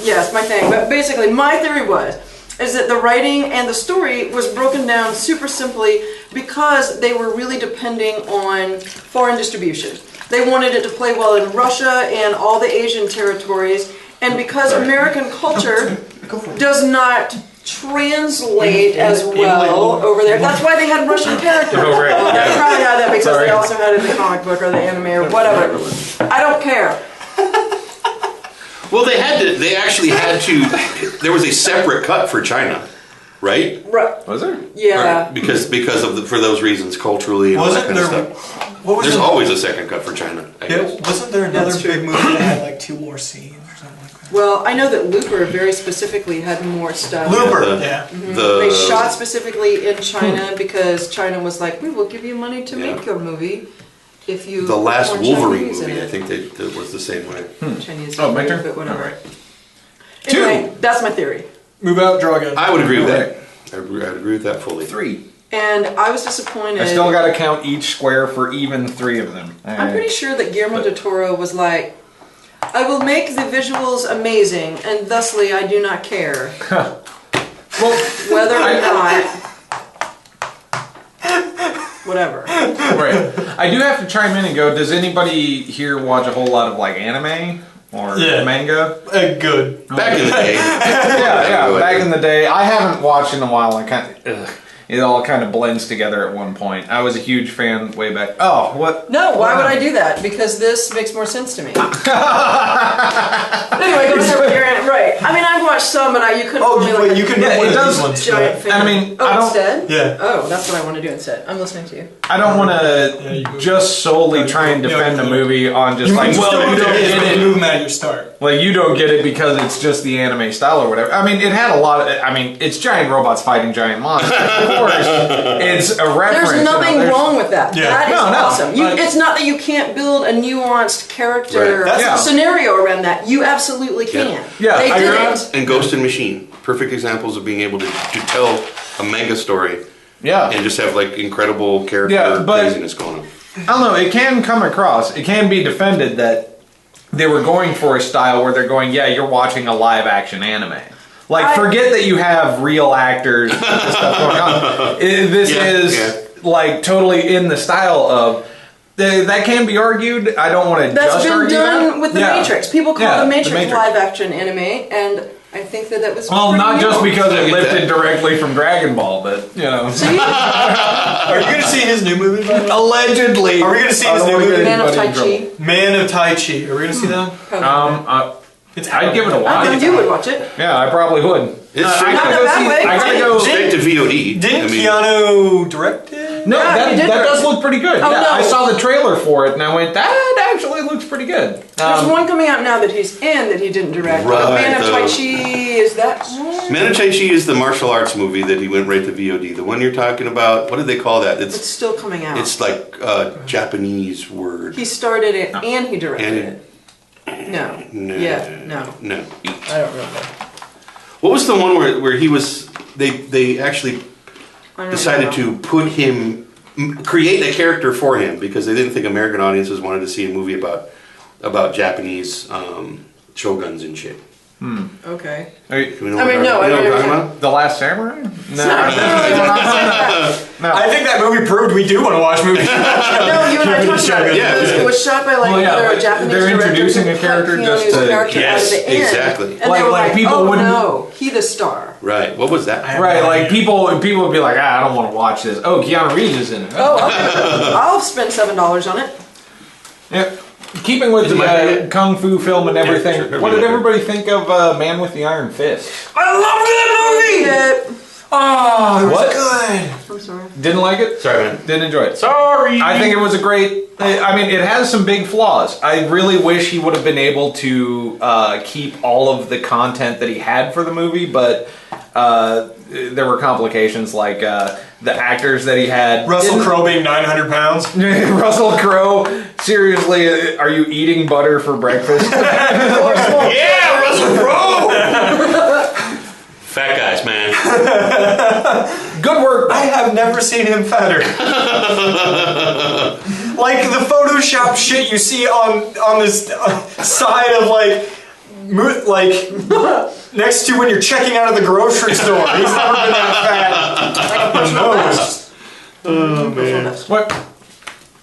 Speaker 2: Yes, my thing. But basically, my theory is that the writing and the story was broken down super simply because they were really depending on foreign distribution. They wanted it to play well in Russia and all the Asian territories, and because American culture does not translate as well over there. That's why they had Russian characters.
Speaker 1: Oh, right.
Speaker 2: They probably had that because they also had it in the comic book or the anime or whatever. I don't care.
Speaker 4: Well, they actually had to, there was a separate cut for China, right?
Speaker 2: Right.
Speaker 1: Was there?
Speaker 2: Yeah.
Speaker 4: Right. Because for those reasons, culturally and all that kind of stuff. There's always a second cut for China, I guess.
Speaker 3: Wasn't there another big movie that had like 2 more scenes or something like that?
Speaker 2: Well, I know that Looper very specifically had more stuff.
Speaker 3: Yeah.
Speaker 2: They shot specifically in China because China was like, we will give you money to make your movie if you.
Speaker 4: The last
Speaker 2: put
Speaker 4: Wolverine
Speaker 2: Chinese in
Speaker 4: movie, I
Speaker 2: it.
Speaker 4: think that was the same way.
Speaker 2: Chinese.
Speaker 1: Oh, my turn?
Speaker 2: But whatever.
Speaker 1: All right.
Speaker 2: Anyway, that's my theory.
Speaker 3: Move out, draw again.
Speaker 4: I would agree with that. I would agree with that fully.
Speaker 1: 3.
Speaker 2: And I was disappointed.
Speaker 1: I still got to count each square for even 3 of them.
Speaker 2: I'm pretty sure that Guillermo del Toro was like, I will make the visuals amazing, and thusly I do not care.
Speaker 1: Well,
Speaker 2: Whether or not. Whatever.
Speaker 1: right. I do have to chime in and go, does anybody here watch a whole lot of like anime or manga?
Speaker 3: Good.
Speaker 4: Back in the day.
Speaker 1: Yeah, back in the day. I haven't watched in a while. it all kind of blends together at one point. I was a huge fan way back. Oh, what?
Speaker 2: No, why would I do that? Because this makes more sense to me. Anyway, go ahead with your right. I mean, I've watched some, but you couldn't.
Speaker 3: Oh,
Speaker 2: tell me,
Speaker 3: wait,
Speaker 2: like,
Speaker 3: you can
Speaker 1: Yeah,
Speaker 3: do one
Speaker 1: it
Speaker 3: of
Speaker 1: does-
Speaker 3: these ones.
Speaker 2: giant fan.
Speaker 1: I mean,
Speaker 2: oh,
Speaker 1: I don't-
Speaker 2: instead?
Speaker 3: Yeah.
Speaker 2: Oh, that's what I want to do instead. I'm listening to you.
Speaker 1: I don't want
Speaker 3: you
Speaker 1: to
Speaker 3: go.
Speaker 1: just solely try and defend a movie on just like,
Speaker 3: You
Speaker 1: well, you don't
Speaker 3: get
Speaker 1: get it.
Speaker 3: move them at your start.
Speaker 1: Like, you don't get it because it's just the anime style or whatever. I mean, it had a lot of. I mean, it's giant robots fighting giant monsters. Of course, it's a reference.
Speaker 2: There's nothing
Speaker 1: there's-
Speaker 2: wrong with that.
Speaker 3: Yeah.
Speaker 2: That is
Speaker 1: No,
Speaker 2: awesome.
Speaker 1: but-
Speaker 2: It's not that you can't build a nuanced character
Speaker 4: Right.
Speaker 1: Yeah.
Speaker 2: scenario around that. You absolutely can.
Speaker 1: Yeah,
Speaker 2: They
Speaker 1: I
Speaker 2: did
Speaker 1: agree.
Speaker 2: it.
Speaker 4: And Ghost and Machine, perfect examples of being able to tell a mega story
Speaker 1: Yeah.
Speaker 4: and just have like incredible character
Speaker 1: Yeah, but-
Speaker 4: craziness going on.
Speaker 1: I don't know, it can come across, it can be defended that they were going for a style where they're going, yeah, you're watching a live action anime. Like, forget that you have real actors and stuff going on. This
Speaker 4: Yeah,
Speaker 1: is, like, totally in the style of, that can be argued. I don't want to
Speaker 2: That's
Speaker 1: just
Speaker 2: been
Speaker 1: argue
Speaker 2: done
Speaker 1: that.
Speaker 2: with The
Speaker 1: Yeah.
Speaker 2: Matrix. People call
Speaker 1: Yeah,
Speaker 2: The
Speaker 1: The
Speaker 2: Matrix
Speaker 1: Matrix.
Speaker 2: live action anime, and I think that was.
Speaker 1: Well,
Speaker 2: pretty
Speaker 1: not just
Speaker 2: new.
Speaker 1: because
Speaker 4: I
Speaker 1: it
Speaker 4: get
Speaker 1: lifted
Speaker 4: that.
Speaker 1: directly from Dragon Ball, but, you know.
Speaker 2: See?
Speaker 3: Are you going to see his new movie, by the way?
Speaker 1: Allegedly.
Speaker 3: Are we gonna see
Speaker 1: I
Speaker 3: his
Speaker 1: don't
Speaker 3: new
Speaker 1: wanna get
Speaker 3: movie?
Speaker 2: Man of
Speaker 1: anybody
Speaker 2: Tai
Speaker 1: in
Speaker 2: Chi.
Speaker 1: trouble.
Speaker 3: Man of Tai Chi. Are we going to see that? It's
Speaker 1: I'd give it a
Speaker 2: I
Speaker 1: watch.
Speaker 2: think you would watch it.
Speaker 1: Yeah, I probably would.
Speaker 4: It's
Speaker 1: I
Speaker 4: straight,
Speaker 2: Not
Speaker 1: gotta
Speaker 2: in a
Speaker 1: go
Speaker 2: bad
Speaker 1: see.
Speaker 2: way.
Speaker 1: I gotta go.
Speaker 4: straight to VOD.
Speaker 3: Didn't
Speaker 4: I mean,
Speaker 3: Keanu direct it?
Speaker 1: No,
Speaker 2: Yeah, he
Speaker 1: that
Speaker 2: did
Speaker 1: does
Speaker 2: direct-
Speaker 1: look pretty good.
Speaker 2: Oh,
Speaker 1: yeah,
Speaker 2: no.
Speaker 1: I saw the trailer for it and I went, that actually looks pretty good.
Speaker 2: There's one coming out now that he's in that he didn't direct.
Speaker 4: Right,
Speaker 2: Man of Tai
Speaker 4: the-
Speaker 2: Chi, is that one?
Speaker 4: Man of Tai Chi is the martial arts movie that he went right to VOD. The one you're talking about, what did they call that?
Speaker 2: It's still coming out.
Speaker 4: It's like a Japanese word.
Speaker 2: He started it and he directed
Speaker 4: And
Speaker 2: it. No.
Speaker 4: No.
Speaker 2: Yeah, no.
Speaker 4: No.
Speaker 2: I don't remember.
Speaker 4: What was the one where he was? They actually
Speaker 2: I don't
Speaker 4: decided
Speaker 2: know.
Speaker 4: to put him, create a character for him because they didn't think American audiences wanted to see a movie about Japanese shoguns and shit.
Speaker 2: Okay.
Speaker 1: Are you-
Speaker 4: Do we know
Speaker 2: I
Speaker 4: what
Speaker 2: mean,
Speaker 4: we're-
Speaker 2: no,
Speaker 4: you know
Speaker 2: I
Speaker 4: what
Speaker 2: don't
Speaker 4: we're talking
Speaker 2: know.
Speaker 4: about?
Speaker 1: The Last Samurai? No. No.
Speaker 3: I think that movie proved we do want to watch movies.
Speaker 2: No, you and I talked about it.
Speaker 4: Yeah.
Speaker 2: It was shot by like
Speaker 1: Well, yeah,
Speaker 2: either a
Speaker 1: but
Speaker 2: Japanese
Speaker 1: they're
Speaker 2: director
Speaker 1: introducing
Speaker 2: who
Speaker 1: a character
Speaker 2: cut
Speaker 1: just
Speaker 2: Keanu's
Speaker 1: to-
Speaker 2: character
Speaker 4: Yes,
Speaker 2: out of the end.
Speaker 4: exactly.
Speaker 2: And
Speaker 1: Like-
Speaker 2: they were
Speaker 1: like
Speaker 2: like,
Speaker 1: people
Speaker 2: oh
Speaker 1: wouldn't-
Speaker 2: no, he the star.
Speaker 4: Right. What was that?
Speaker 1: Right, like people would be like, I don't want to watch this. Oh, Keanu Reeves is in it.
Speaker 2: Oh, okay. I'll spend $7 on it.
Speaker 1: Yeah. Keeping with
Speaker 4: Is it
Speaker 1: the
Speaker 4: my favorite?
Speaker 1: kung fu film and everything,
Speaker 4: sure.
Speaker 1: what did everybody think of Man with the Iron Fist?
Speaker 3: I loved that movie! Oh, it was
Speaker 1: What?
Speaker 3: good.
Speaker 2: I'm sorry.
Speaker 1: Didn't like it?
Speaker 4: Sorry, man.
Speaker 1: Didn't enjoy it.
Speaker 4: Sorry.
Speaker 1: I think it was a great. I mean, it has some big flaws. I really wish he would have been able to keep all of the content that he had for the movie, but there were complications like the actors that he had.
Speaker 3: Russell
Speaker 1: didn't-
Speaker 3: Crowe being 900 pounds.
Speaker 1: Russell Crowe. Seriously, are you eating butter for breakfast?
Speaker 4: Yeah, Russell Crowe. Fat guys, man.
Speaker 1: Good work.
Speaker 3: I have never seen him fatter. Like the Photoshop shit you see on this side of like next to when you're checking out of the grocery store. He's never been that fat.
Speaker 4: Oh man.
Speaker 1: What?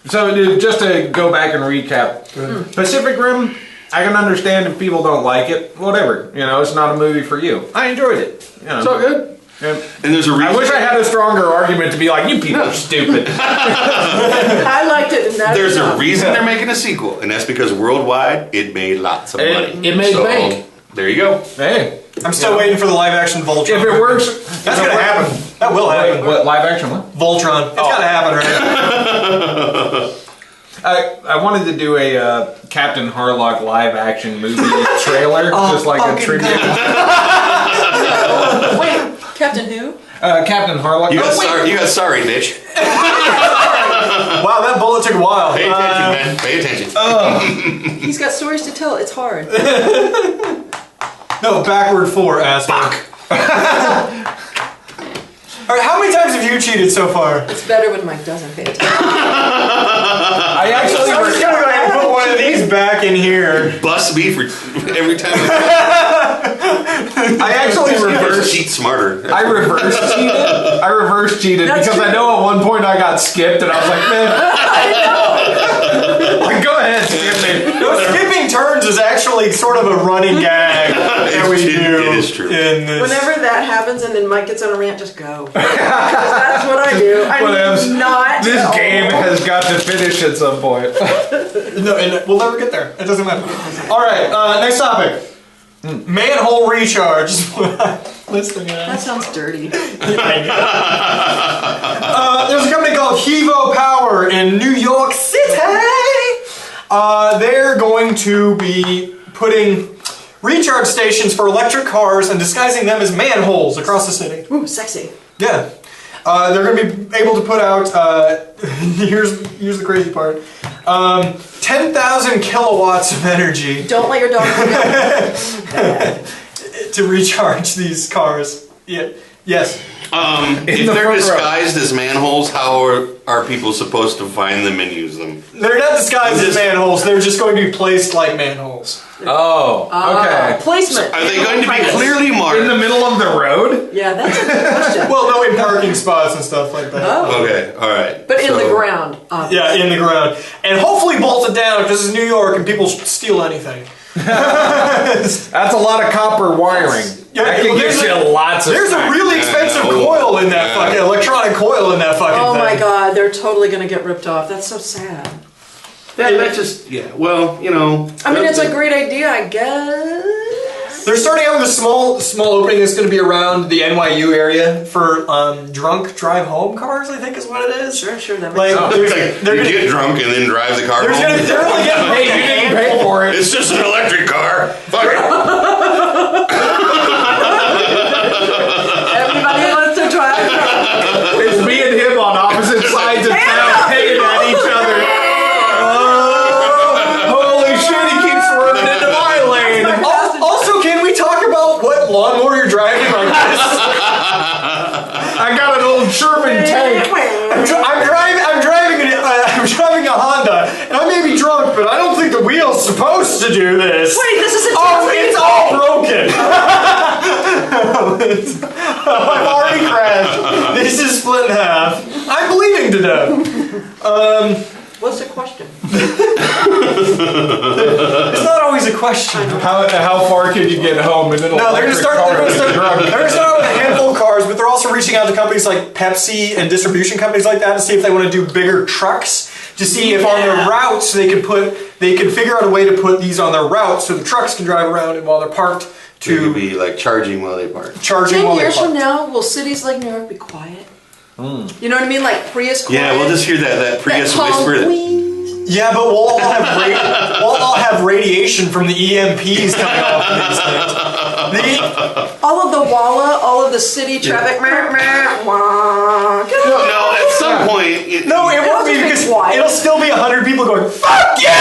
Speaker 1: So just to go back and recap, Pacific Rim, I can understand if people don't like it. Whatever, you know, it's not a movie for you. I enjoyed it. You know.
Speaker 4: It's all good.
Speaker 1: Yeah.
Speaker 4: And there's a reason.
Speaker 1: I wish I had a stronger argument to be like, you people are stupid.
Speaker 2: I liked it, and that's
Speaker 4: There's a
Speaker 2: enough.
Speaker 4: reason they're making a sequel, and that's because worldwide it made lots of money.
Speaker 1: It made
Speaker 4: So,
Speaker 1: bank.
Speaker 4: There you go.
Speaker 1: Hey,
Speaker 3: I'm still waiting for the live action Voltron.
Speaker 1: if it works,
Speaker 3: That's gonna happen. That will happen.
Speaker 1: What live action? What?
Speaker 3: Voltron. It's gotta happen, right?
Speaker 1: I wanted to do a Captain Harlock live action movie trailer, just like a
Speaker 3: fucking
Speaker 1: tribute.
Speaker 2: Wait, Captain who?
Speaker 1: Captain Harlock.
Speaker 4: You got
Speaker 1: Oh, wait.
Speaker 4: sorry. You got sorry, bitch.
Speaker 3: Wow, that bullet took a while.
Speaker 4: Pay attention, man. Pay attention.
Speaker 2: He's got stories to tell. It's hard.
Speaker 3: No, backward 4, asshole. Alright, how many times have you cheated so far?
Speaker 2: It's better when Mike doesn't pay attention.
Speaker 1: I actually
Speaker 3: I'm just gonna go ahead and put one of these back in here.
Speaker 4: Bust me for every time.
Speaker 1: I actually reversed.
Speaker 4: Cheat smarter.
Speaker 1: I reverse cheated
Speaker 2: That's
Speaker 1: because
Speaker 2: true.
Speaker 1: I know at one point I got skipped and I was like, man, like, go ahead, skip me.
Speaker 3: No, skipping turns is actually actually sort of a running gag that we do.
Speaker 4: It is true.
Speaker 3: In this.
Speaker 2: Whenever that happens and then Mike gets on a rant, just go. 'Cause that's what I do. I
Speaker 1: Whatevs.
Speaker 2: mean, not
Speaker 1: This
Speaker 2: at
Speaker 1: game
Speaker 2: all.
Speaker 1: has got to finish at some point.
Speaker 3: No, and we'll never get there. It doesn't matter. All right, next topic. Manhole recharge. Listening to
Speaker 2: That
Speaker 3: that.
Speaker 2: sounds dirty.
Speaker 3: There's a company called Hevo Power in New York City. They're going to be putting recharge stations for electric cars and disguising them as manholes across the city.
Speaker 2: Ooh, sexy.
Speaker 3: Yeah. They're going to be able to put out, here's the crazy part, 10,000 kilowatts of energy
Speaker 2: Don't let your dog go.
Speaker 3: to recharge these cars. Yeah. Yes.
Speaker 4: If
Speaker 1: the
Speaker 4: they're
Speaker 1: front row.
Speaker 4: disguised as manholes, how are people supposed to find them and use them?
Speaker 3: They're not disguised as manholes, they're just going to be placed like manholes.
Speaker 1: Oh, okay.
Speaker 2: Placement.
Speaker 4: Are they going to be clearly
Speaker 1: In the
Speaker 4: marked?
Speaker 1: middle of the road?
Speaker 2: Yeah, that's a good question.
Speaker 3: Well, no, in parking spots and stuff like that.
Speaker 2: Oh.
Speaker 4: Okay, all right.
Speaker 2: But in
Speaker 4: So-
Speaker 2: the ground.
Speaker 3: Yeah, in the ground. And hopefully bolted down because it's New York and people steal anything.
Speaker 1: That's a lot of copper wiring.
Speaker 3: Yeah,
Speaker 1: That can
Speaker 3: well,
Speaker 1: get
Speaker 3: there's
Speaker 1: you
Speaker 3: a-
Speaker 1: lots of
Speaker 3: There's a
Speaker 1: snacks.
Speaker 3: really expensive
Speaker 4: Yeah,
Speaker 3: coil in that
Speaker 4: yeah.
Speaker 3: fucking, electronic coil in that fucking
Speaker 2: Oh
Speaker 3: thing.
Speaker 2: my god, they're totally gonna get ripped off. That's so sad.
Speaker 4: That just, yeah, well, you know.
Speaker 2: I mean, it's a great idea, I guess.
Speaker 3: They're starting out with a small opening that's going to be around the NYU area for drunk drive home cars, I think is what it is.
Speaker 2: Sure, that
Speaker 3: Like,
Speaker 2: makes sense.
Speaker 3: there's,
Speaker 4: Like,
Speaker 3: they're
Speaker 4: you
Speaker 3: gonna,
Speaker 4: get drunk and then drive the car
Speaker 3: there's
Speaker 4: home.
Speaker 3: gonna, they're only getting
Speaker 1: Hey, you didn't pay for it.
Speaker 4: It's just an electric car. Fuck it.
Speaker 2: Everybody wants to drive.
Speaker 1: It's me and him on opposite sides of town paying at each other. Oh, holy shit, he keeps running into my lane.
Speaker 3: Also, can we talk about what lawnmower you're driving like this?
Speaker 1: I got an old Sherman tank.
Speaker 3: I'm driving a Honda, and I may be drunk, but I don't think the wheel's supposed to do this.
Speaker 2: Wait, this is a
Speaker 3: Oh, it's all broken. I've already crashed. This is split in half. I'm bleeding to death.
Speaker 2: What's the question?
Speaker 3: It's not always a question.
Speaker 1: How far can you get home in an
Speaker 3: No, they're
Speaker 1: electric
Speaker 3: gonna
Speaker 1: car?
Speaker 3: start out with a handful of cars, but they're also reaching out to companies like Pepsi and distribution companies like that to see if they want to do bigger trucks. To see if on their routes they can figure out a way to put these on their routes so the trucks can drive around and while they're parked
Speaker 4: To
Speaker 3: to
Speaker 4: be like charging while they park.
Speaker 3: charging
Speaker 2: 10
Speaker 3: while they're
Speaker 2: years from
Speaker 3: parked.
Speaker 2: now, will cities like New York be quiet? You know what I mean? Like Prius quiet?
Speaker 4: Yeah, we'll just hear that Prius
Speaker 2: That
Speaker 4: whisper.
Speaker 2: honk, wing.
Speaker 3: Yeah, but we'll all have radiation from the EMPs coming off of these things.
Speaker 2: All of the walla, all of the city traffic. Meh, meh, wah. Get out.
Speaker 4: No, at some point.
Speaker 3: No, it won't be
Speaker 2: just be
Speaker 3: because
Speaker 2: quiet.
Speaker 3: it'll still be 100 people going, "Fuck yeah!"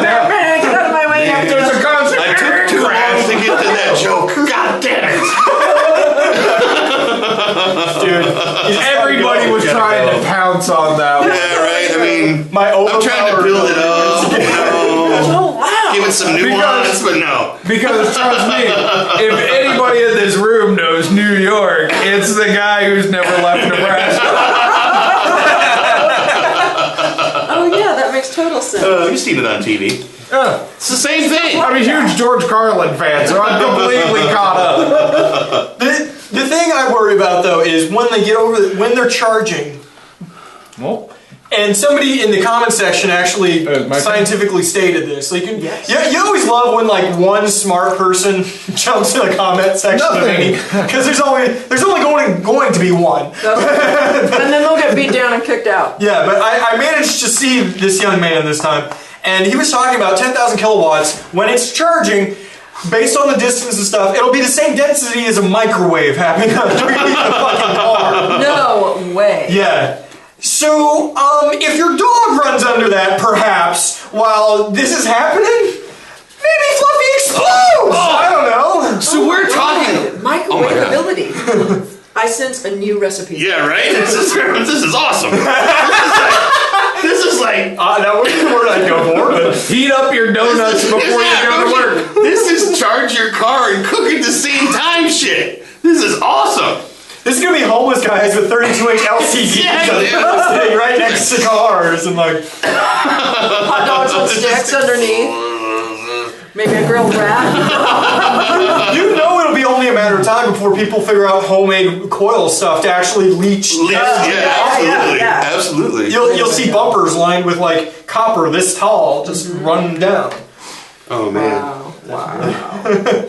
Speaker 2: Meh, meh, get out of my way.
Speaker 1: There's a concert.
Speaker 4: I took too long to get to that joke. God damn it.
Speaker 3: Dude,
Speaker 1: Everybody was trying to pounce on that one.
Speaker 4: Yeah, right. I mean,
Speaker 3: my
Speaker 4: I'm trying to build it up. You know,
Speaker 2: Oh, wow.
Speaker 4: give it some nuance, but no.
Speaker 1: Because trust me, if anybody in this room knows New York, it's the guy who's never left Nebraska.
Speaker 2: Oh, yeah, that makes total sense.
Speaker 4: You've seen it on TV. It's the same thing.
Speaker 1: I'm a huge George Carlin fan, so I'm completely caught up.
Speaker 3: The thing I worry about though is when they get when they're charging.
Speaker 1: Well,
Speaker 3: And somebody in the comment section actually
Speaker 1: my
Speaker 3: scientifically stated this. Like,
Speaker 2: Yes.
Speaker 3: you always love when like one smart person jumps in the comment section of
Speaker 1: Nothing.
Speaker 3: any, because there's only going to be one.
Speaker 2: And then they'll get beat down and kicked out.
Speaker 3: Yeah, but I managed to see this young man this time, and he was talking about 10,000 kilowatts. When it's charging, based on the distance and stuff, it'll be the same density as a microwave happening underneath the fucking car.
Speaker 2: No way.
Speaker 3: Yeah. So, if your dog runs under that, perhaps, while this is happening, maybe Fluffy explodes! I don't know.
Speaker 4: So we're talking.
Speaker 2: Microwavability. I sense a new recipe.
Speaker 4: Yeah, right. This is awesome. This is like.
Speaker 3: That would be the word I'd go for, but...
Speaker 1: heat up your donuts before you go to work.
Speaker 4: This is charge your car and cook at the same time shit. This is awesome.
Speaker 3: This is gonna be homeless guys with 32-inch LCDs
Speaker 4: Exactly.
Speaker 3: sitting right next to cars and like...
Speaker 2: Hot dogs with sticks underneath. Maybe a grilled rat.
Speaker 3: You know it'll be only a matter of time before people figure out homemade coil stuff to actually leach.
Speaker 4: Absolutely.
Speaker 3: You'll see bumpers lined with like copper this tall, just run down.
Speaker 4: Oh man.
Speaker 2: Wow.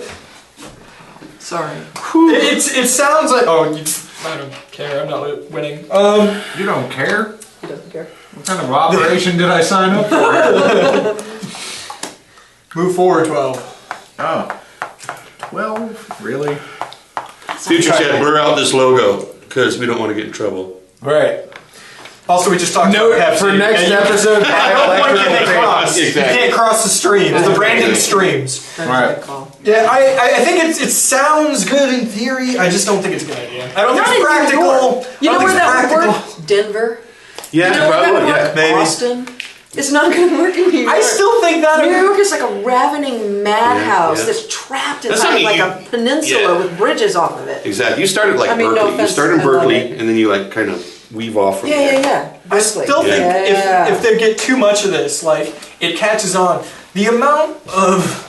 Speaker 2: Sorry.
Speaker 3: It sounds like I don't care. I'm not winning.
Speaker 1: You don't care?
Speaker 2: He doesn't care.
Speaker 1: What kind of operation did I sign up for?
Speaker 3: Move forward 12.
Speaker 1: Oh. 12? Really?
Speaker 4: Future said, blur out this logo because we don't want to get in trouble.
Speaker 3: Right. Also, we just talked
Speaker 1: Note
Speaker 3: about Pepsi.
Speaker 1: for next episode.
Speaker 3: At no point can they cross.
Speaker 4: Exactly.
Speaker 3: You can't cross the streams. The branding streams.
Speaker 2: That's
Speaker 1: Right.
Speaker 2: a good call.
Speaker 3: Yeah, I think it sounds good in theory. I just don't think it's a good idea. I don't think
Speaker 2: Not
Speaker 3: it's
Speaker 2: in New
Speaker 3: practical.
Speaker 2: York. You know where that would work? Denver.
Speaker 4: Yeah,
Speaker 2: You know where that
Speaker 4: probably.
Speaker 2: would
Speaker 4: Yeah.
Speaker 2: work?
Speaker 3: maybe.
Speaker 2: Boston. It's not going to work in New York.
Speaker 3: I still think that.
Speaker 2: New York is like a ravening madhouse
Speaker 4: yeah.
Speaker 2: that's trapped
Speaker 4: That's
Speaker 2: inside
Speaker 4: not
Speaker 2: like
Speaker 4: you-
Speaker 2: a peninsula
Speaker 4: yeah.
Speaker 2: with bridges off of it.
Speaker 4: Exactly. You started like
Speaker 2: I mean, no
Speaker 4: Berkeley. You
Speaker 2: offense,
Speaker 4: started in
Speaker 2: I love
Speaker 4: Berkeley,
Speaker 2: it.
Speaker 4: and then you like kind of weave off from there.
Speaker 2: Yeah.
Speaker 3: I still think
Speaker 2: Yeah.
Speaker 3: if they get too much of this, like it catches on. The amount of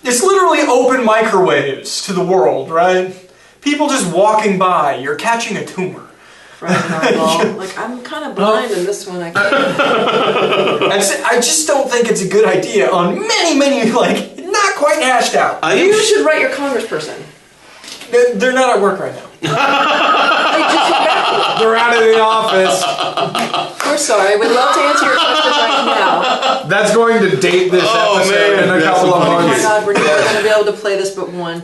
Speaker 3: it's literally open microwaves to the world, right? People just walking by, you're catching a tumor.
Speaker 2: Like I'm kind of blind in this one. I can't.
Speaker 3: I just don't think it's a good idea on many, like, not quite hashed out.
Speaker 2: You should write your congressperson.
Speaker 3: They're not at work right now.
Speaker 1: They're out of the office.
Speaker 2: We're sorry. We'd love to answer your question right now.
Speaker 1: That's going to date this episode
Speaker 4: man,
Speaker 1: in a
Speaker 4: that's
Speaker 1: couple of
Speaker 4: funny.
Speaker 2: Oh my
Speaker 1: months.
Speaker 2: God, we're never going to be able to play this but one.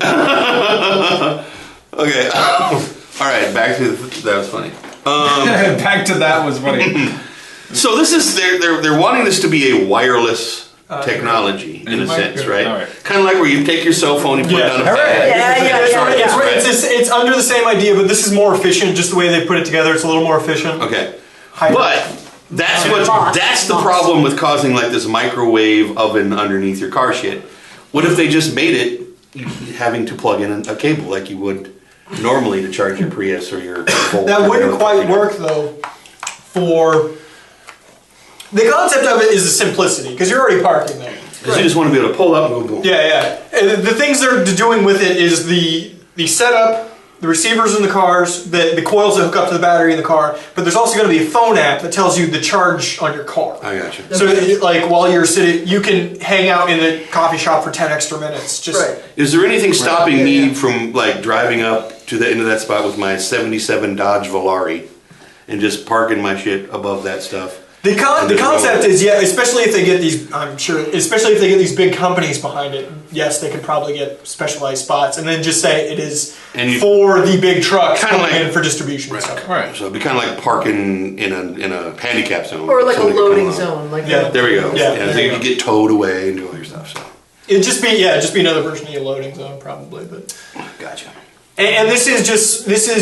Speaker 4: Okay. All right. Back to that was funny.
Speaker 1: Back to that was funny.
Speaker 4: So this is they're wanting this to be a wireless technology in a sense, right?
Speaker 1: All right.
Speaker 4: Kind of like where you take your cell phone, you put it on a
Speaker 1: Hooray.
Speaker 4: pad.
Speaker 3: It's under the same idea, but this is more efficient. Just the way they put it together, it's a little more efficient.
Speaker 4: Okay.
Speaker 3: Hybrid.
Speaker 4: But that's the
Speaker 2: Moss.
Speaker 4: problem with causing like this microwave oven underneath your car shit. What if they just made it having to plug in a cable like you would normally to charge your Prius or your Volt?
Speaker 3: That wouldn't quite work though. For the concept of it is the simplicity, because you're already parking there.
Speaker 4: Because you just want to be able to pull up and go boom.
Speaker 3: Yeah. And the things they're doing with it is the setup, the receivers in the cars, the coils that hook up to the battery in the car, but there's also going to be a phone app that tells you the charge on your car.
Speaker 4: I got you.
Speaker 3: So, like, while you're sitting, you can hang out in the coffee shop for 10 extra minutes. Just
Speaker 2: Right.
Speaker 4: Is there anything stopping me from like driving up to the end of that spot with my '77 Dodge Volare and just parking my shit above that stuff?
Speaker 3: The concept is, yeah, especially if they get these, I'm sure, especially if they get these big companies behind it, yes, they could probably get specialized spots and then just say it is for the big trucks
Speaker 4: Kinda
Speaker 3: coming
Speaker 4: like-
Speaker 3: in for distribution and stuff.
Speaker 1: Right.
Speaker 4: So it'd be kind of like parking in a handicap zone.
Speaker 2: Or like a
Speaker 4: Somebody could come
Speaker 2: loading
Speaker 4: up.
Speaker 2: zone. Like
Speaker 3: Yeah.
Speaker 4: There we go.
Speaker 3: Yeah,
Speaker 4: so
Speaker 3: there
Speaker 4: you
Speaker 3: you
Speaker 4: can get towed away and do all your stuff. So
Speaker 3: It'd just be another version of your loading zone probably, but.
Speaker 4: gotcha.
Speaker 3: And this is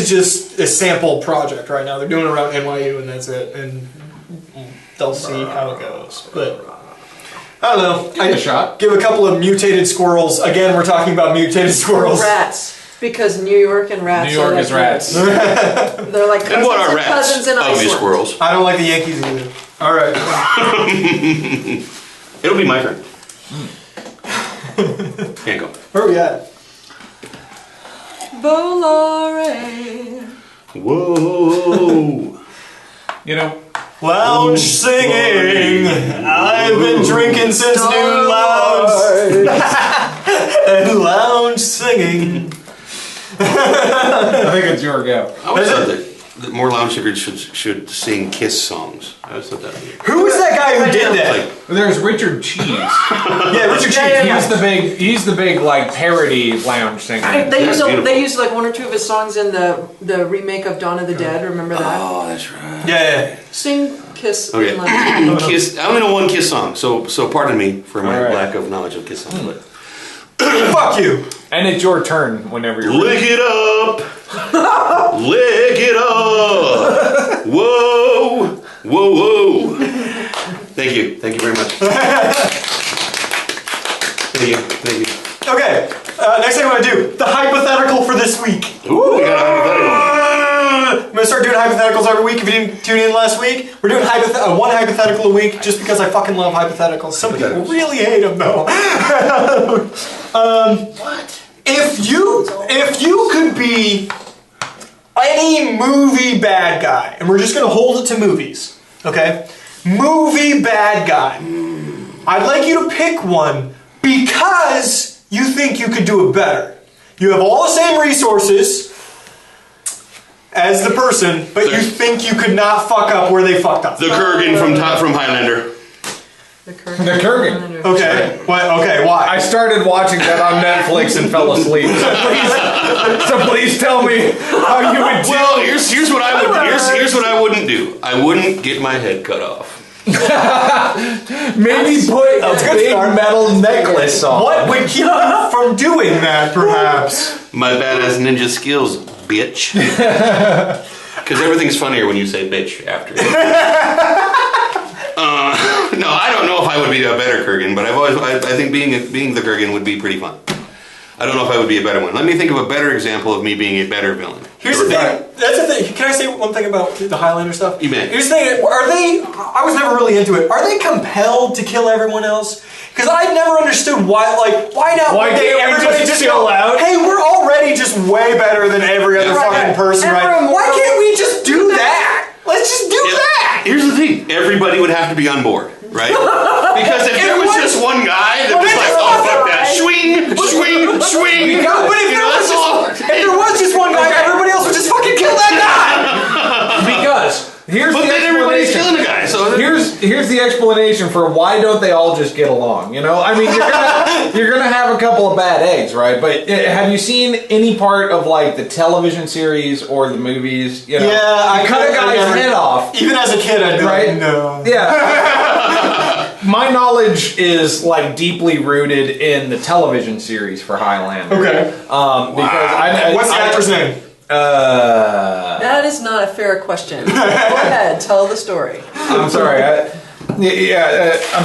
Speaker 3: just a sample project right now. They're doing it around NYU and that's it, and they'll see how it goes. But I don't know.
Speaker 1: Give it a shot.
Speaker 3: Give a couple of mutated squirrels. Again, we're talking about mutated squirrels.
Speaker 2: rats. Because New York and rats.
Speaker 1: New York
Speaker 2: are like
Speaker 1: is rats.
Speaker 2: They're like
Speaker 4: And what are
Speaker 2: cousins
Speaker 4: rats?
Speaker 2: in
Speaker 4: Ugly
Speaker 2: Iceland.
Speaker 4: squirrels.
Speaker 3: I don't like the Yankees either. All right.
Speaker 4: It'll be my turn. Can't go.
Speaker 3: Where are we at?
Speaker 2: Volare.
Speaker 4: Whoa.
Speaker 1: You know,
Speaker 3: Lounge singing. I've been drinking since noon. Lounge and lounge singing.
Speaker 1: I think it's your go.
Speaker 4: I always thought that more lounge singers should sing Kiss songs. I always thought that would be
Speaker 3: Who was that guy who did that?
Speaker 4: like
Speaker 1: There's Richard Cheese.
Speaker 3: Yeah, Richard Cheese.
Speaker 2: Yeah.
Speaker 1: He's the big like parody lounge singer.
Speaker 2: They use
Speaker 4: beautiful.
Speaker 2: they used like one or two of his songs in the remake of Dawn of the Dead. Remember that?
Speaker 4: oh, that's right.
Speaker 3: Yeah.
Speaker 2: Sing Kiss.
Speaker 4: Okay.
Speaker 2: and Lounge.
Speaker 4: Kiss. I only know one Kiss song, so pardon me for my
Speaker 1: All right.
Speaker 4: lack of knowledge of Kiss songs. But
Speaker 3: Fuck you.
Speaker 1: And it's your turn whenever you're
Speaker 4: lick it up, lick it up. Whoa, whoa, whoa. Thank you very much. Thank you.
Speaker 3: Okay, next thing I'm gonna do, the hypothetical for this week.
Speaker 4: Ooh, we got a hypothetical.
Speaker 3: I'm gonna start doing hypotheticals every week. If you didn't tune in last week, we're doing one hypothetical a week just because I fucking love hypotheticals. Some people really hate them though.
Speaker 4: What?
Speaker 3: If you could be any movie bad guy, and we're just gonna hold it to movies, okay? Movie bad guy. I'd like you to pick one because you think you could do it better. You have all the same resources as the person, but you think you could not fuck up where they fucked up.
Speaker 4: The Kurgan from Highlander.
Speaker 2: The
Speaker 1: Kurgan.
Speaker 3: Okay. What? Okay. Why?
Speaker 1: I started watching that on Netflix and fell asleep. So please tell me how you would do.
Speaker 4: Well, here's what I would. Here's what I wouldn't do. I wouldn't get my head cut off.
Speaker 1: Maybe put a big metal necklace on.
Speaker 3: What would keep you from doing that, perhaps?
Speaker 4: My badass ninja skills, bitch. Because everything's funnier when you say bitch after it. No, I don't know if I would be a better Kurgan, but I think being the Kurgan would be pretty fun. I don't know if I would be a better one. Let me think of a better example of me being a better villain.
Speaker 3: Here's the thing. That's the thing. Can I say one thing about the Highlander stuff?
Speaker 4: You may.
Speaker 3: Here's the thing. I was never really into it. Are they compelled to kill everyone else? Because I never understood why not?
Speaker 1: Why can't we
Speaker 3: everybody
Speaker 1: just chill out?
Speaker 3: Hey, we're already just way better than every other fucking person, right? Why can't we just do that? Let's just do that.
Speaker 4: Here's the thing. Everybody would have to be on board, right? Because if there was just one guy that was like, oh, fuck that. Swing.
Speaker 3: But if there was just one guy, everybody else would just fucking kill that guy.
Speaker 1: Because here's
Speaker 4: But
Speaker 1: the
Speaker 4: then everybody's
Speaker 1: explanation.
Speaker 4: killing a guy, so
Speaker 1: Here's the explanation for why don't they all just get along? You know, I mean, you're gonna have a couple of bad eggs, right? But have you seen any part of like the television series or the movies? You know,
Speaker 3: Yeah, I
Speaker 1: cut a guy's head off.
Speaker 3: Even as a kid, I'd be
Speaker 1: Right?
Speaker 3: like, no.
Speaker 1: Yeah. My knowledge is like deeply rooted in the television series for Highlander.
Speaker 3: Okay.
Speaker 1: Because
Speaker 3: What's the actor's name?
Speaker 2: That is not a fair question. Go ahead, tell the story.
Speaker 1: I'm sorry. I'm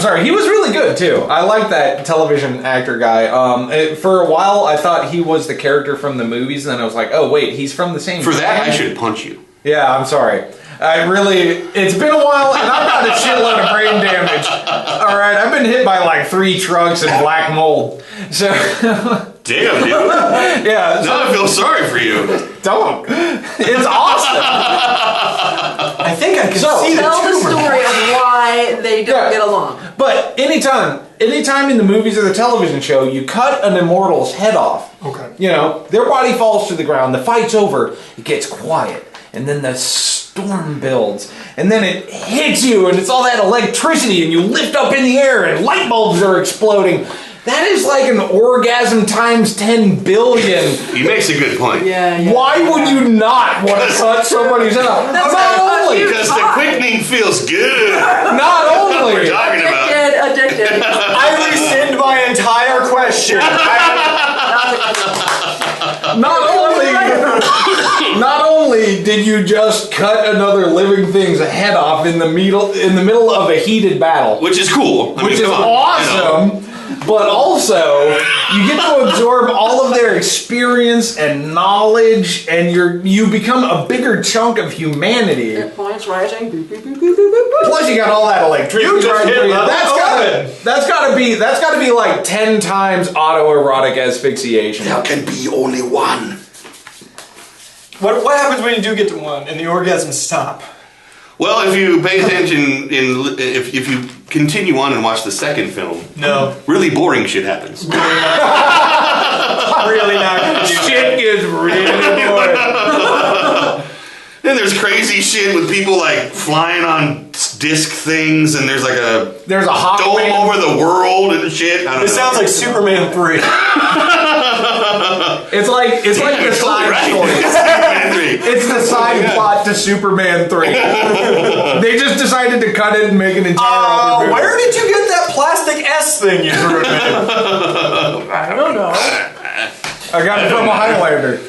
Speaker 1: sorry. He was really good too. I like that television actor guy. For a while, I thought he was the character from the movies, and then I was like, oh wait, he's from the same.
Speaker 4: for that,
Speaker 1: band?
Speaker 4: I should punch you.
Speaker 1: Yeah, I'm sorry. It's been a while, and I've got a shitload of brain damage. All right, I've been hit by like 3 trucks and black mold. So.
Speaker 4: Damn, dude.
Speaker 1: Yeah.
Speaker 4: Now I feel sorry for you.
Speaker 1: Don't. It's awesome.
Speaker 3: I think I can see the
Speaker 2: Tell the
Speaker 3: tumor.
Speaker 2: story of why they don't get along.
Speaker 1: But anytime in the movies or the television show, you cut an immortal's head off.
Speaker 3: Okay.
Speaker 1: You know, their body falls to the ground, the fight's over, it gets quiet, and then the storm builds, and then it hits you, and it's all that electricity, and you lift up in the air, and light bulbs are exploding. That is like an orgasm times 10 billion.
Speaker 4: He makes a good point.
Speaker 2: Yeah.
Speaker 1: Why would you not want to cut somebody's head off? Not only,
Speaker 4: Because the quickening feels good.
Speaker 1: not only.
Speaker 4: We're talking about.
Speaker 2: Addicted.
Speaker 3: I rescind my entire question.
Speaker 1: Not only did you just cut another living thing's head off in the middle of a heated battle,
Speaker 4: Which is cool.
Speaker 1: which is awesome, but also you get to absorb all of their experience and knowledge, and you become a bigger chunk of humanity.
Speaker 2: Hit points rising. Boop, boop, boop, boop, boop, boop.
Speaker 1: Plus, you got all that electricity.
Speaker 3: You just hit level
Speaker 1: that's gotta be like 10 times autoerotic asphyxiation.
Speaker 4: There can be only one.
Speaker 3: What happens when you do get to one and the orgasms stop?
Speaker 4: Well, if you pay attention, if you continue on and watch the second film,
Speaker 3: No.
Speaker 4: really boring shit happens.
Speaker 3: Really not.
Speaker 1: Shit gets really boring.
Speaker 4: Then there's crazy shit with people like flying on disc things, and there's like a
Speaker 1: hot
Speaker 4: dome
Speaker 1: wind.
Speaker 4: over the world and shit. I don't know.
Speaker 3: This sounds like Superman 3.
Speaker 1: It's like the
Speaker 4: You're totally
Speaker 1: side
Speaker 4: right.
Speaker 1: story. It's the side plot to Superman 3. They just decided to cut it and make an entire other movie.
Speaker 3: Where did you get that plastic S thing you drew in?
Speaker 2: I don't know.
Speaker 1: I got it from a Highlander.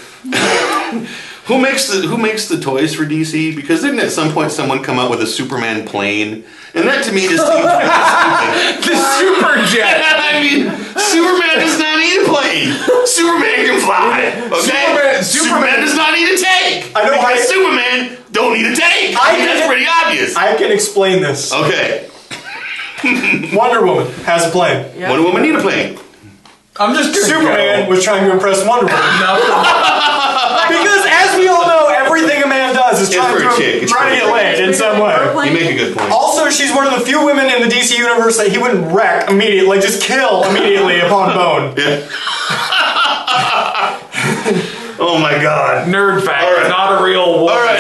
Speaker 4: Who makes the toys for DC? Because didn't at some point someone come out with a Superman plane? And that to me just seems really stupid.
Speaker 1: The super jet.
Speaker 4: I mean, Superman does not need a plane. Superman can fly. Okay? Superman does not need a tank.
Speaker 3: I know.
Speaker 4: Because Superman don't need a tank. That's pretty obvious.
Speaker 3: I can explain this.
Speaker 4: Okay.
Speaker 3: Wonder Woman has a plane.
Speaker 2: Yeah.
Speaker 4: Wonder Woman need a plane.
Speaker 1: I'm just gonna
Speaker 3: Superman
Speaker 1: go.
Speaker 3: was trying to impress Wonder Woman. Because as we all know, everything a man does is trying
Speaker 4: for a chick.
Speaker 3: to
Speaker 4: It's
Speaker 3: try to
Speaker 4: for a
Speaker 3: get laid in some way.
Speaker 4: You make a good point.
Speaker 3: Also, she's one of the few women in the DC universe that he wouldn't wreck immediately, like just kill immediately upon bone.
Speaker 4: Yeah. Oh my God.
Speaker 1: Nerd fact,
Speaker 4: All right.
Speaker 1: not a real woman.
Speaker 4: All right.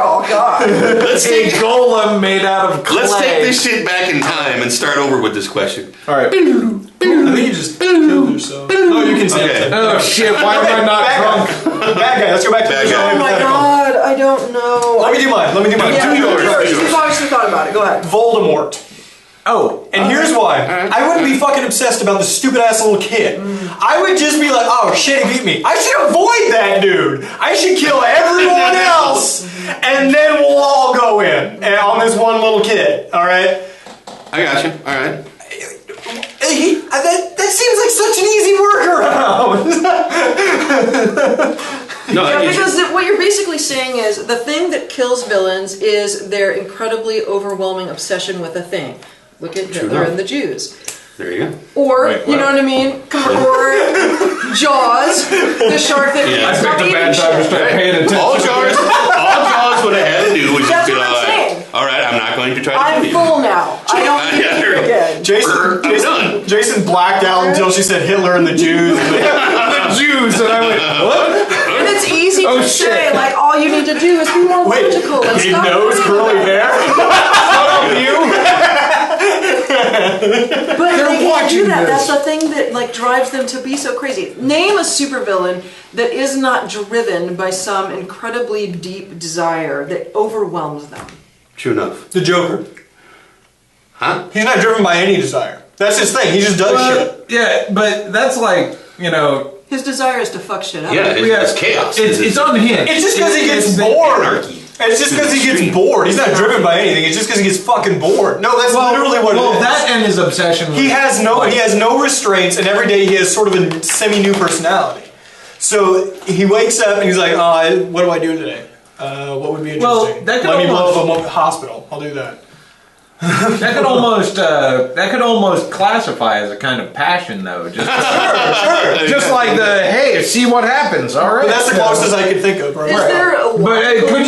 Speaker 2: Oh God.
Speaker 4: Let's
Speaker 1: A
Speaker 4: take
Speaker 1: golem made out of clay.
Speaker 4: Let's take this shit back in time and start over with this question.
Speaker 1: All right.
Speaker 3: I think you just killed yourself. Oh, you can say
Speaker 4: Okay.
Speaker 3: it.
Speaker 1: Oh shit! Why am I not drunk?
Speaker 3: Bad guy. Let's go back to
Speaker 4: Bad
Speaker 3: the
Speaker 4: guy.
Speaker 2: Oh my
Speaker 3: hypothetical.
Speaker 2: God. I don't know.
Speaker 3: Let me do mine.
Speaker 2: Yeah,
Speaker 4: do yours.
Speaker 2: You've obviously thought about it. Go ahead.
Speaker 3: Voldemort.
Speaker 1: Oh,
Speaker 3: And here's why. I wouldn't be fucking obsessed about the stupid ass little kid. I would just be like, oh shit, he beat me. I should avoid that dude. I should kill everyone else, and then we'll all go in and on this one little kid. All right.
Speaker 4: I got you. All right.
Speaker 3: That seems like such an easy workaround.
Speaker 4: No,
Speaker 2: Yeah, because what you're basically saying is the thing that kills villains is their incredibly overwhelming obsession with a thing. Look at Hitler and the Jews.
Speaker 4: there you go.
Speaker 2: Or,
Speaker 1: Wait,
Speaker 2: you know
Speaker 1: what?
Speaker 2: what I mean? Or Jaws, the shark that
Speaker 4: Yeah.
Speaker 1: I
Speaker 2: stop
Speaker 1: picked a
Speaker 2: eating
Speaker 1: bad time to
Speaker 2: shit.
Speaker 1: start paying attention.
Speaker 4: All Jaws would have had to do was just
Speaker 2: That's
Speaker 4: be
Speaker 2: what I'm
Speaker 4: like,
Speaker 2: saying.
Speaker 4: all right, I'm not going to try to
Speaker 2: I'm
Speaker 4: kill you.
Speaker 2: full now. I don't need
Speaker 4: Yeah,
Speaker 2: to
Speaker 4: there
Speaker 2: eat
Speaker 4: we go.
Speaker 2: again.
Speaker 4: Done.
Speaker 3: Jason blacked out until she said Hitler and the Jews.
Speaker 1: The Jews, and I went, what?
Speaker 2: And it's easy
Speaker 1: Oh,
Speaker 2: to
Speaker 1: shit.
Speaker 2: say, like, all you need to do is be more
Speaker 3: Wait,
Speaker 2: logical and
Speaker 3: big
Speaker 2: stop
Speaker 3: nose,
Speaker 2: worrying
Speaker 3: curly
Speaker 2: about it.
Speaker 3: hair.
Speaker 2: But they can't
Speaker 1: watching
Speaker 2: do that.
Speaker 1: this.
Speaker 2: That's the thing that like drives them to be so crazy. Name a supervillain that is not driven by some incredibly deep desire that overwhelms them.
Speaker 4: True enough.
Speaker 3: The Joker.
Speaker 4: Huh?
Speaker 3: He's not driven by any desire. That's his thing. He just does shit.
Speaker 1: Yeah, but that's like, you know,
Speaker 2: His desire is to fuck shit up.
Speaker 4: Yeah, it's chaos.
Speaker 1: it's unhinged.
Speaker 3: It's just because he gets
Speaker 1: It's the
Speaker 3: bored.
Speaker 4: anarchy.
Speaker 3: It's just because he gets bored. He's not driven by anything. It's just because he gets fucking bored. No, that's literally what it is.
Speaker 1: that and his obsession with
Speaker 3: He has no restraints, and every day he has sort of a semi-new personality. So he wakes up and he's like, oh, what do I do today? What would be interesting?
Speaker 1: Well, that could
Speaker 3: Let me blow
Speaker 1: almost-
Speaker 3: up a hospital. I'll do that.
Speaker 1: that could almost classify as a kind of passion, though. Just
Speaker 3: Sure.
Speaker 1: just like the hey, see what happens. All right,
Speaker 3: But that's the closest I could think of. Right?
Speaker 2: Is there a
Speaker 1: But
Speaker 2: logical-
Speaker 1: could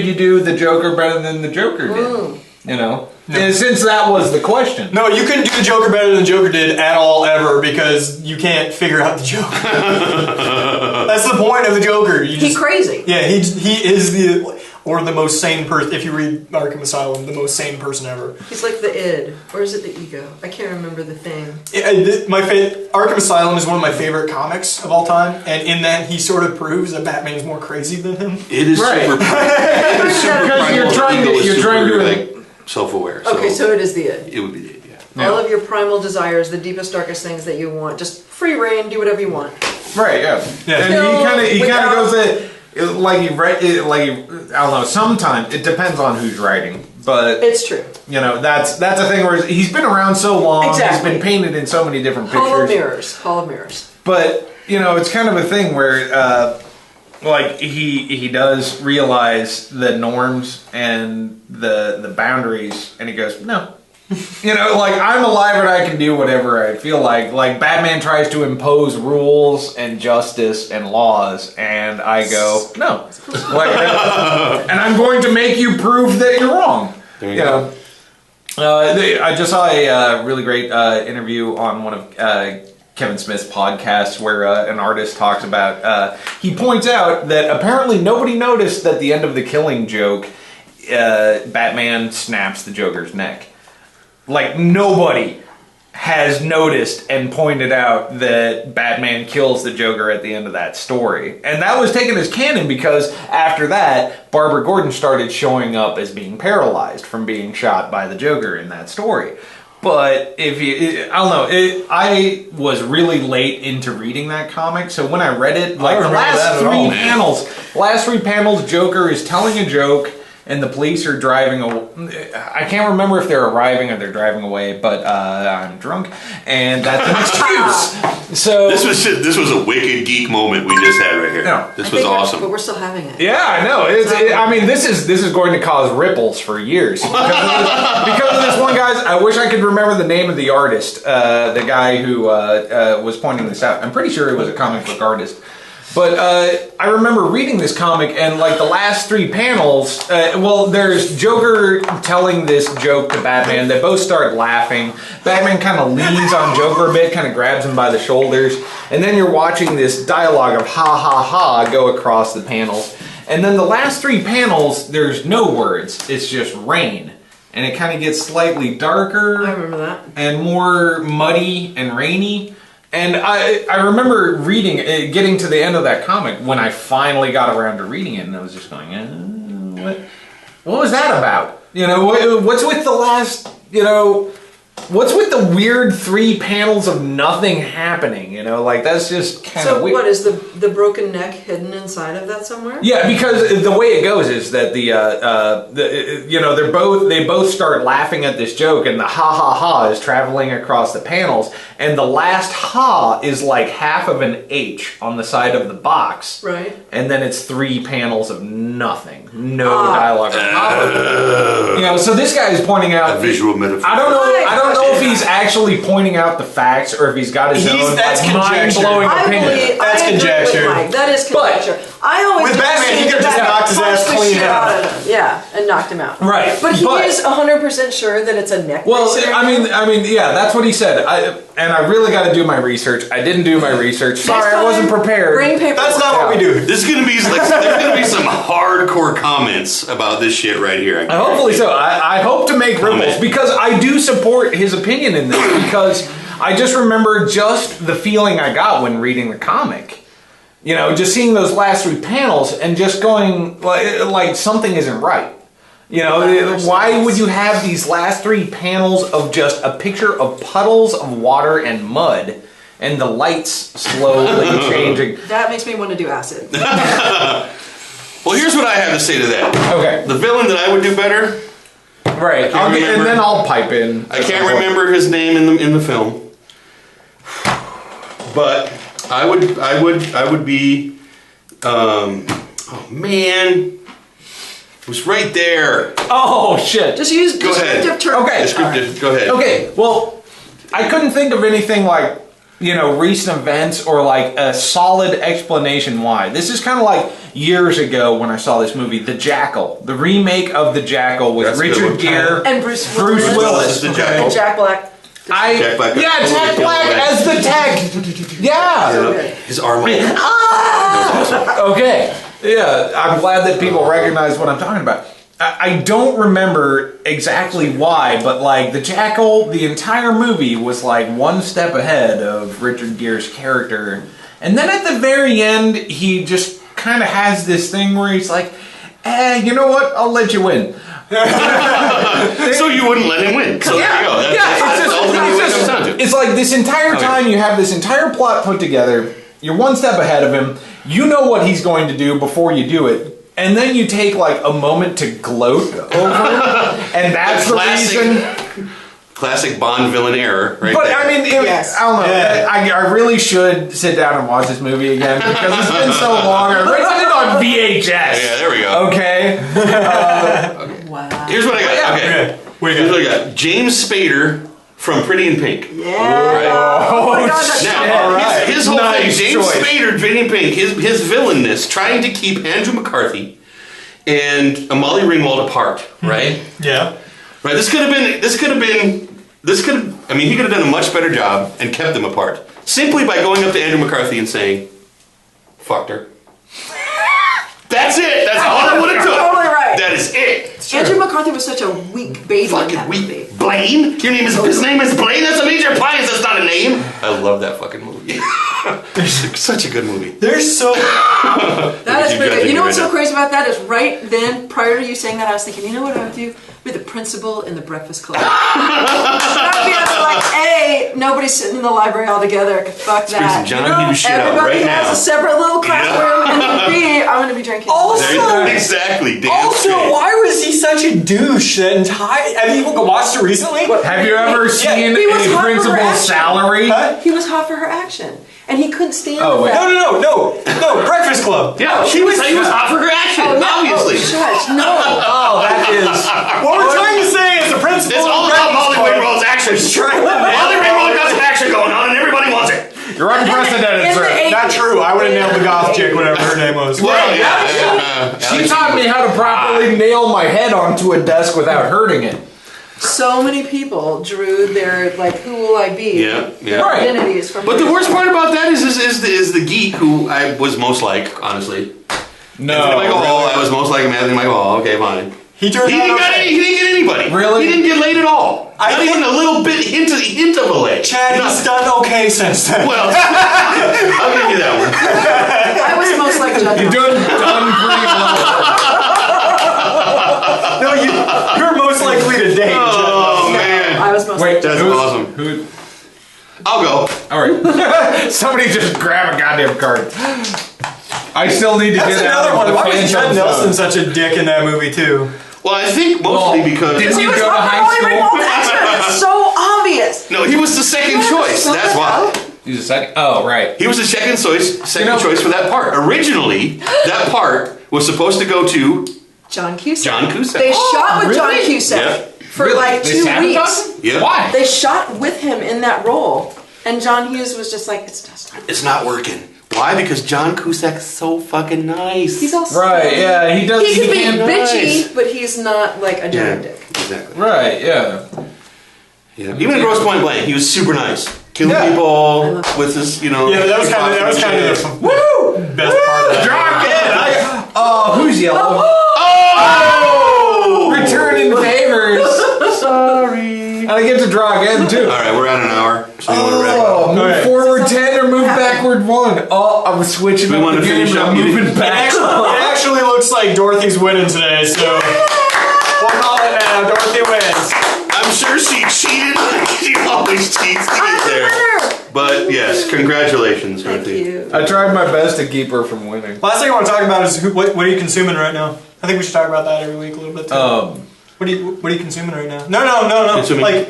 Speaker 1: you do the Joker better than the Joker did? You know, and since that was the question.
Speaker 3: No, you couldn't do the Joker better than the Joker did at all, ever, because you can't figure out the Joker. That's the point of the Joker.
Speaker 2: He's crazy.
Speaker 3: Yeah, he is the most sane person. If you read Arkham Asylum, the most sane person ever.
Speaker 2: He's like the id, or is it the ego? I can't remember the thing.
Speaker 3: Arkham Asylum is one of my favorite comics of all time, and in that he sort of proves that Batman is more crazy than him.
Speaker 4: It is
Speaker 1: Right.
Speaker 4: super.
Speaker 1: Because you're trying to
Speaker 4: like self-aware.
Speaker 2: Okay, so it is the id.
Speaker 4: it would be the yeah.
Speaker 2: All of your primal desires, the deepest, darkest things that you want, just free reign, do whatever you want.
Speaker 1: Right, yeah.
Speaker 3: Yeah.
Speaker 1: And
Speaker 2: No,
Speaker 1: he kind of
Speaker 2: without-
Speaker 1: goes like he write it, like I don't know. Sometimes it depends on who's writing, but
Speaker 2: It's true.
Speaker 1: you know that's a thing where he's been around so long.
Speaker 2: Exactly.
Speaker 1: He's been painted in so many different
Speaker 2: Hall of
Speaker 1: pictures.
Speaker 2: mirrors. Hall of mirrors.
Speaker 1: But you know, it's kind of a thing where like he does realize the norms and the boundaries, and he goes no. You know, like I'm alive and I can do whatever I feel like. Like Batman tries to impose rules and justice and laws, and I go no. Like, and I'm going to make you prove that you're wrong.
Speaker 4: There you go.
Speaker 1: I just saw a really great interview on one of Kevin Smith's podcasts where an artist talks about. He points out that apparently nobody noticed that the end of the Killing Joke, Batman snaps the Joker's neck. Like, nobody has noticed and pointed out that Batman kills the Joker at the end of that story. And that was taken as canon because after that, Barbara Gordon started showing up as being paralyzed from being shot by the Joker in that story. But if you, I don't know, I was really late into reading that comic, so when I read it, like the last three panels, Joker is telling a joke, and the police are driving away. I can't remember if they're arriving or they're driving away, but I'm drunk, and that's an excuse. So
Speaker 4: this was a wicked geek moment we just had right here.
Speaker 1: No.
Speaker 4: This was awesome.
Speaker 2: But we're still having it.
Speaker 1: yeah, I know. I mean, this is going to cause ripples for years because of this one, guys. I wish I could remember the name of the artist, the guy who was pointing this out. I'm pretty sure he was a comic book artist. But I remember reading this comic, and like the last three panels, there's Joker telling this joke to Batman. They both start laughing. Batman kind of leans on Joker a bit, kind of grabs him by the shoulders, and then you're watching this dialogue of ha ha ha go across the panels. And then the last three panels, there's no words. It's just rain. And it kind of gets slightly darker.
Speaker 2: I remember that.
Speaker 1: And more muddy and rainy. And I remember reading, getting to the end of that comic when I finally got around to reading it, and I was just going, what was that about? You know, what's with the last, you know, what's with the weird 3 panels of nothing happening? You know, like that's just kind of weird.
Speaker 2: So what, is the broken neck hidden inside of that somewhere?
Speaker 1: Yeah, because the way it goes is that they both start laughing at this joke, and the ha ha ha is traveling across the panels, and the last ha is like half of an H on the side of the box,
Speaker 2: right?
Speaker 1: And then it's 3 panels of nothing, no dialogue. You know, so this guy is pointing out
Speaker 4: a visual metaphor.
Speaker 1: I don't know if he's actually pointing out the facts or if he's got his own mind-blowing opinion.
Speaker 3: That's conjecture.
Speaker 2: That is conjecture. I always
Speaker 3: with Batman, he could have just knocked his ass clean out.
Speaker 2: Yeah, and knocked him out.
Speaker 1: Right,
Speaker 2: but he is 100% sure that it's a necklace.
Speaker 1: Well, I mean, yeah, that's what he said. And I really got to do my research. I didn't do my research. Sorry, I wasn't prepared.
Speaker 2: Bring paper.
Speaker 3: That's not what we do.
Speaker 4: This is gonna be like there's gonna be some hardcore comments about this shit right here.
Speaker 1: Hopefully so. I hope to make ripples because I do support his opinion in this because I just remember just the feeling I got when reading the comic. You know, just seeing those last 3 panels and just going like something isn't right. You know, why would you have these last 3 panels of just a picture of puddles of water and mud and the lights slowly changing?
Speaker 2: That makes me want to do acid.
Speaker 4: Well, here's what I have to say to that.
Speaker 1: Okay.
Speaker 4: The villain that I would do better.
Speaker 1: Right. And then I'll pipe in.
Speaker 4: I can't remember his name in the film. But I would be oh man. It was right there.
Speaker 1: Oh shit!
Speaker 2: Just use descriptive terms.
Speaker 1: Okay.
Speaker 4: Descriptive. Go ahead.
Speaker 1: Okay. Well, I couldn't think of anything like, you know, recent events or like a solid explanation why. This is kind of like years ago when I saw this movie, The Jackal. The remake of The Jackal with Richard Gere
Speaker 2: and Bruce
Speaker 1: Willis.
Speaker 4: The Jackal.
Speaker 2: And Jack Black.
Speaker 4: Jack Black.
Speaker 1: Yeah, Jack Black as the tech. Yeah.
Speaker 2: So good.
Speaker 4: His arm.
Speaker 1: Okay. Yeah, I'm glad that people recognize what I'm talking about. I don't remember exactly why, but like the Jackal, the entire movie was like one step ahead of Richard Gere's character. And then at the very end, he just kind of has this thing where he's like, you know what? I'll let you win.
Speaker 4: So you wouldn't let him win. So there you go.
Speaker 1: It's like this entire time you have this entire plot put together. You're one step ahead of him. You know what he's going to do before you do it. And then you take like a moment to gloat over it. And that's the reason.
Speaker 4: Classic Bond villain error, right?
Speaker 1: But
Speaker 4: there.
Speaker 1: I mean, I don't know. Yeah. I really should sit down and watch this movie again because it's been so long. I rented it on VHS.
Speaker 4: Yeah, there we go.
Speaker 1: Okay.
Speaker 2: Wow.
Speaker 4: Here's what I got. Okay. Here's what I got. James Spader from Pretty in Pink.
Speaker 2: Yeah.
Speaker 4: Right.
Speaker 2: Oh my God,
Speaker 4: Now, his whole thing, James
Speaker 1: choice.
Speaker 4: Spader, Pretty in Pink, his villainness, trying to keep Andrew McCarthy and Molly Ringwald apart, right?
Speaker 3: Yeah.
Speaker 4: Right. He could have done a much better job and kept them apart simply by going up to Andrew McCarthy and saying, "Fucked her." That's it. That's all I would have took.
Speaker 2: Totally right.
Speaker 4: That is it.
Speaker 2: Andrew McCarthy was such a weak baby.
Speaker 4: Fucking weak. Blaine? His name is Blaine? That's a major appliance. That's not a name. I love that fucking movie. Such a good movie.
Speaker 3: There's so...
Speaker 2: That is pretty good. You know what's so crazy about that is right then, prior to you saying that, I was thinking, you know what I would do? Be the principal in the Breakfast Club. That would be everybody's sitting in the library all together. Fuck
Speaker 4: Bring some
Speaker 2: that.
Speaker 4: John Hughes shit out
Speaker 2: Everybody
Speaker 4: right
Speaker 2: has
Speaker 4: now.
Speaker 2: a separate little classroom, and me, I'm gonna be drinking.
Speaker 3: Also-
Speaker 4: There you go. Exactly. Damn
Speaker 3: Also,
Speaker 4: straight.
Speaker 3: why was he such a douche that entire? Have you watched it recently?
Speaker 1: Have you ever seen
Speaker 2: He was
Speaker 1: a
Speaker 2: hot for her
Speaker 1: principal's
Speaker 2: action.
Speaker 1: salary?
Speaker 3: Huh?
Speaker 2: He was hot for her action, and he couldn't stand
Speaker 1: Oh,
Speaker 2: the
Speaker 1: wait.
Speaker 2: fact.
Speaker 3: No, Breakfast Club.
Speaker 4: Yeah, he was hot for her action,
Speaker 2: Oh, yeah.
Speaker 4: obviously.
Speaker 2: Oh, shush, no.
Speaker 3: Oh, that is. What we're trying to say is the principal.
Speaker 4: It's all
Speaker 3: of
Speaker 4: about
Speaker 3: Breakfast
Speaker 4: Molly
Speaker 3: Club
Speaker 4: Ringwald's action.
Speaker 3: is trying to
Speaker 4: Molly Ringwald got some action going on, and everybody wants it.
Speaker 1: You're unprecedented,
Speaker 2: In the
Speaker 1: sir.
Speaker 2: 80s.
Speaker 3: Not true. I would have nailed the goth chick, whatever her name was.
Speaker 4: Well,
Speaker 1: She taught me how to properly nail my head onto a desk without hurting it.
Speaker 2: So many people drew their like, who will I be?
Speaker 4: Yeah, yeah.
Speaker 2: Their
Speaker 1: Right.
Speaker 2: identities from.
Speaker 4: But the worst part about that is the geek who I was most like, honestly.
Speaker 1: No.
Speaker 4: Anthony Michael Hall,
Speaker 1: really?
Speaker 4: I was most like him, Anthony Michael Hall. Okay, fine.
Speaker 3: He turned
Speaker 4: He
Speaker 3: out
Speaker 4: didn't,
Speaker 3: okay.
Speaker 4: he didn't get anybody.
Speaker 1: Really?
Speaker 4: He didn't get laid at all.
Speaker 3: I
Speaker 4: Not
Speaker 3: think-
Speaker 4: even a little bit, hint of a lay.
Speaker 3: Chad, he's
Speaker 4: Nothing.
Speaker 3: done okay since then.
Speaker 4: Well, I'll give you that one.
Speaker 2: I was most like Judd.
Speaker 1: You're done pretty well.
Speaker 3: No, you're most likely to date.
Speaker 4: Oh, man.
Speaker 2: I was most
Speaker 1: Wait,
Speaker 2: like
Speaker 4: That's
Speaker 1: who's-
Speaker 4: awesome.
Speaker 1: Who?
Speaker 4: I'll go.
Speaker 1: All right. Somebody just grab a goddamn card. I still need to
Speaker 3: That's
Speaker 1: get
Speaker 3: another
Speaker 1: out
Speaker 3: one.
Speaker 1: of the
Speaker 3: Why was
Speaker 1: Phantom
Speaker 3: Judd Nelson
Speaker 1: Zone.
Speaker 3: such a dick in that movie too?
Speaker 4: Well, I think mostly because...
Speaker 1: didn't
Speaker 2: He
Speaker 1: you
Speaker 2: was
Speaker 1: go to
Speaker 2: hot for
Speaker 1: high
Speaker 2: Molly
Speaker 1: school?
Speaker 2: Ringwald action. It's so obvious.
Speaker 4: No, he was the second choice. That's why.
Speaker 1: He's a second. Oh, right.
Speaker 4: He was the second choice
Speaker 1: know-
Speaker 4: choice for that part. Originally, that part was supposed to go to
Speaker 2: John Cusack.
Speaker 4: John Cusack.
Speaker 2: They shot with John
Speaker 1: really?
Speaker 2: Cusack
Speaker 4: Yep.
Speaker 2: for
Speaker 1: Really?
Speaker 2: like
Speaker 1: They
Speaker 2: 2
Speaker 1: sabotaged
Speaker 2: weeks.
Speaker 1: him?
Speaker 4: Yeah.
Speaker 1: Why?
Speaker 2: They shot with him in that role, and John Hughes was just like, it's just.
Speaker 4: It's not working. Why? Because John Cusack's so fucking nice.
Speaker 2: He's also
Speaker 1: Right. Yeah. He does.
Speaker 2: He can be
Speaker 1: can't-
Speaker 2: bitchy,
Speaker 4: nice.
Speaker 2: but he's not like a
Speaker 4: Yeah,
Speaker 2: giant dick.
Speaker 4: exactly.
Speaker 1: Right. Yeah.
Speaker 4: Yeah. Even in Gross Point Blank, he was super nice. Killing
Speaker 1: Yeah.
Speaker 4: people with his, you know.
Speaker 3: Yeah, that was kind of the best part of that.
Speaker 1: Drunk in. Oh, who's yellow?
Speaker 4: Oh!
Speaker 1: Returning favors. Sorry. And I get to draw again too.
Speaker 4: All right, we're at an hour. So you want to wrap
Speaker 1: Oh,
Speaker 4: up?
Speaker 1: move
Speaker 3: Okay.
Speaker 1: forward 10 or move backward 1. Oh, I'm switching
Speaker 4: We
Speaker 1: up
Speaker 4: wanna
Speaker 1: the game
Speaker 4: finish
Speaker 1: and
Speaker 4: up.
Speaker 1: I'm
Speaker 4: You
Speaker 1: moving
Speaker 4: didn't-
Speaker 1: back.
Speaker 3: It actually looks like Dorothy's winning today, so we'll call it now. Dorothy wins.
Speaker 4: I'm sure she cheated. She always cheats to get there. But yes, congratulations,
Speaker 2: Thank
Speaker 4: Dorothy.
Speaker 2: you.
Speaker 1: I tried my best to keep her from winning.
Speaker 3: Last thing I want to talk about is what are you consuming right now? I think we should talk about that every week a little bit too. What are you consuming right now? No.
Speaker 4: Consuming-
Speaker 3: Like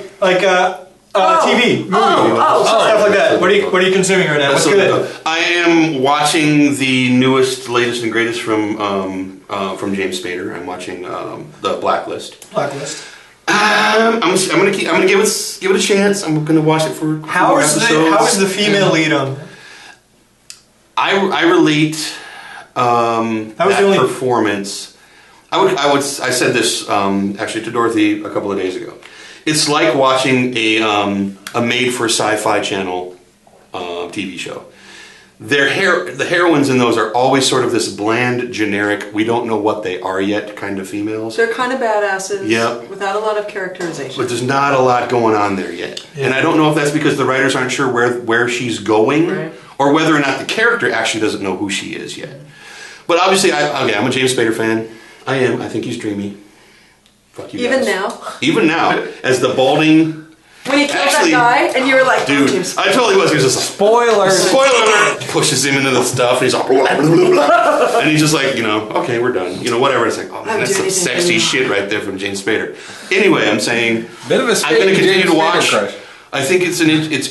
Speaker 3: TV, movies, stuff like that. What are you consuming right now? What's
Speaker 4: That's
Speaker 3: good?
Speaker 4: something. I am watching the newest, latest, and greatest from James Spader. I'm watching the Blacklist.
Speaker 3: Blacklist.
Speaker 4: I'm gonna give it a chance. I'm gonna watch it for
Speaker 3: How
Speaker 4: more
Speaker 3: is
Speaker 4: episodes.
Speaker 3: the female lead on?
Speaker 4: I relate
Speaker 3: was
Speaker 4: that
Speaker 3: the only-
Speaker 4: performance. I said this actually to Dorothy a couple of days ago. It's like watching a made for Sci-Fi Channel TV show. The heroines in those are always sort of this bland, generic, we don't know what they are yet kind of females.
Speaker 2: They're kind of badasses.
Speaker 4: Yep.
Speaker 2: Without a lot of characterization.
Speaker 4: But there's not a lot going on there yet. And I don't know if that's because the writers aren't sure where she's going,
Speaker 2: Right.
Speaker 4: or whether or not the character actually doesn't know who she is yet. But obviously, I'm a James Spader fan. I am. I think he's dreamy. Fuck you
Speaker 2: Even
Speaker 4: guys.
Speaker 2: now,
Speaker 4: Even now, as the balding
Speaker 2: when he killed
Speaker 4: Actually,
Speaker 2: that guy, and you were like,
Speaker 4: dude,
Speaker 2: James.
Speaker 4: I totally was. He was just like,
Speaker 1: Spoiler.
Speaker 4: spoiler alert, pushes him into the stuff, and he's all, blah, blah, blah, blah. And he's just like, okay, we're done. Whatever. It's like, oh man,
Speaker 2: I'm
Speaker 4: that's some
Speaker 2: doing
Speaker 4: sexy
Speaker 2: anything.
Speaker 4: shit right there from James Spader. Anyway, I'm saying,
Speaker 1: Bit of a
Speaker 4: I'm going to continue
Speaker 1: James
Speaker 4: to watch.
Speaker 1: Spader crush.
Speaker 4: I think it's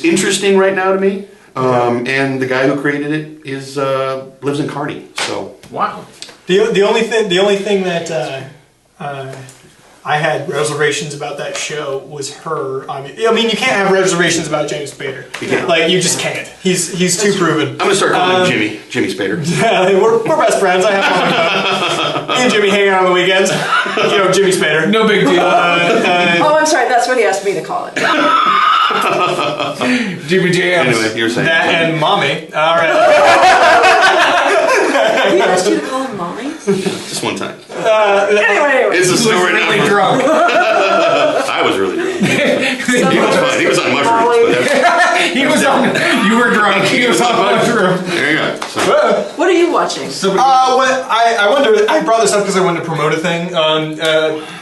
Speaker 4: interesting right now to me. And the guy who created it lives in Kearney. So
Speaker 1: Wow.
Speaker 3: The only thing that I had reservations about that show was her. I mean, you can't have reservations about James Spader.
Speaker 4: You can't.
Speaker 3: Like, you just can't. He's too proven.
Speaker 4: I'm going to start calling him Jimmy Spader.
Speaker 3: Yeah, we're best friends. I have fun. Me and Jimmy hang out on the weekends. Jimmy Spader.
Speaker 1: No big deal.
Speaker 2: Oh, I'm sorry. That's what he asked me to call it.
Speaker 1: Jimmy Jams.
Speaker 4: Anyway, you're saying
Speaker 3: That and mommy. All right.
Speaker 2: He asked you to call him mommy?
Speaker 4: just one time.
Speaker 2: Anyway.
Speaker 4: It's a
Speaker 1: He was
Speaker 4: story now.
Speaker 1: really drunk.
Speaker 4: I was really drunk. He was fine. He was on mushrooms. But
Speaker 1: He was You were drunk. He was on the mushroom.
Speaker 4: There you go. So,
Speaker 2: What are you watching?
Speaker 3: I wonder. I brought this up because I wanted to promote a thing.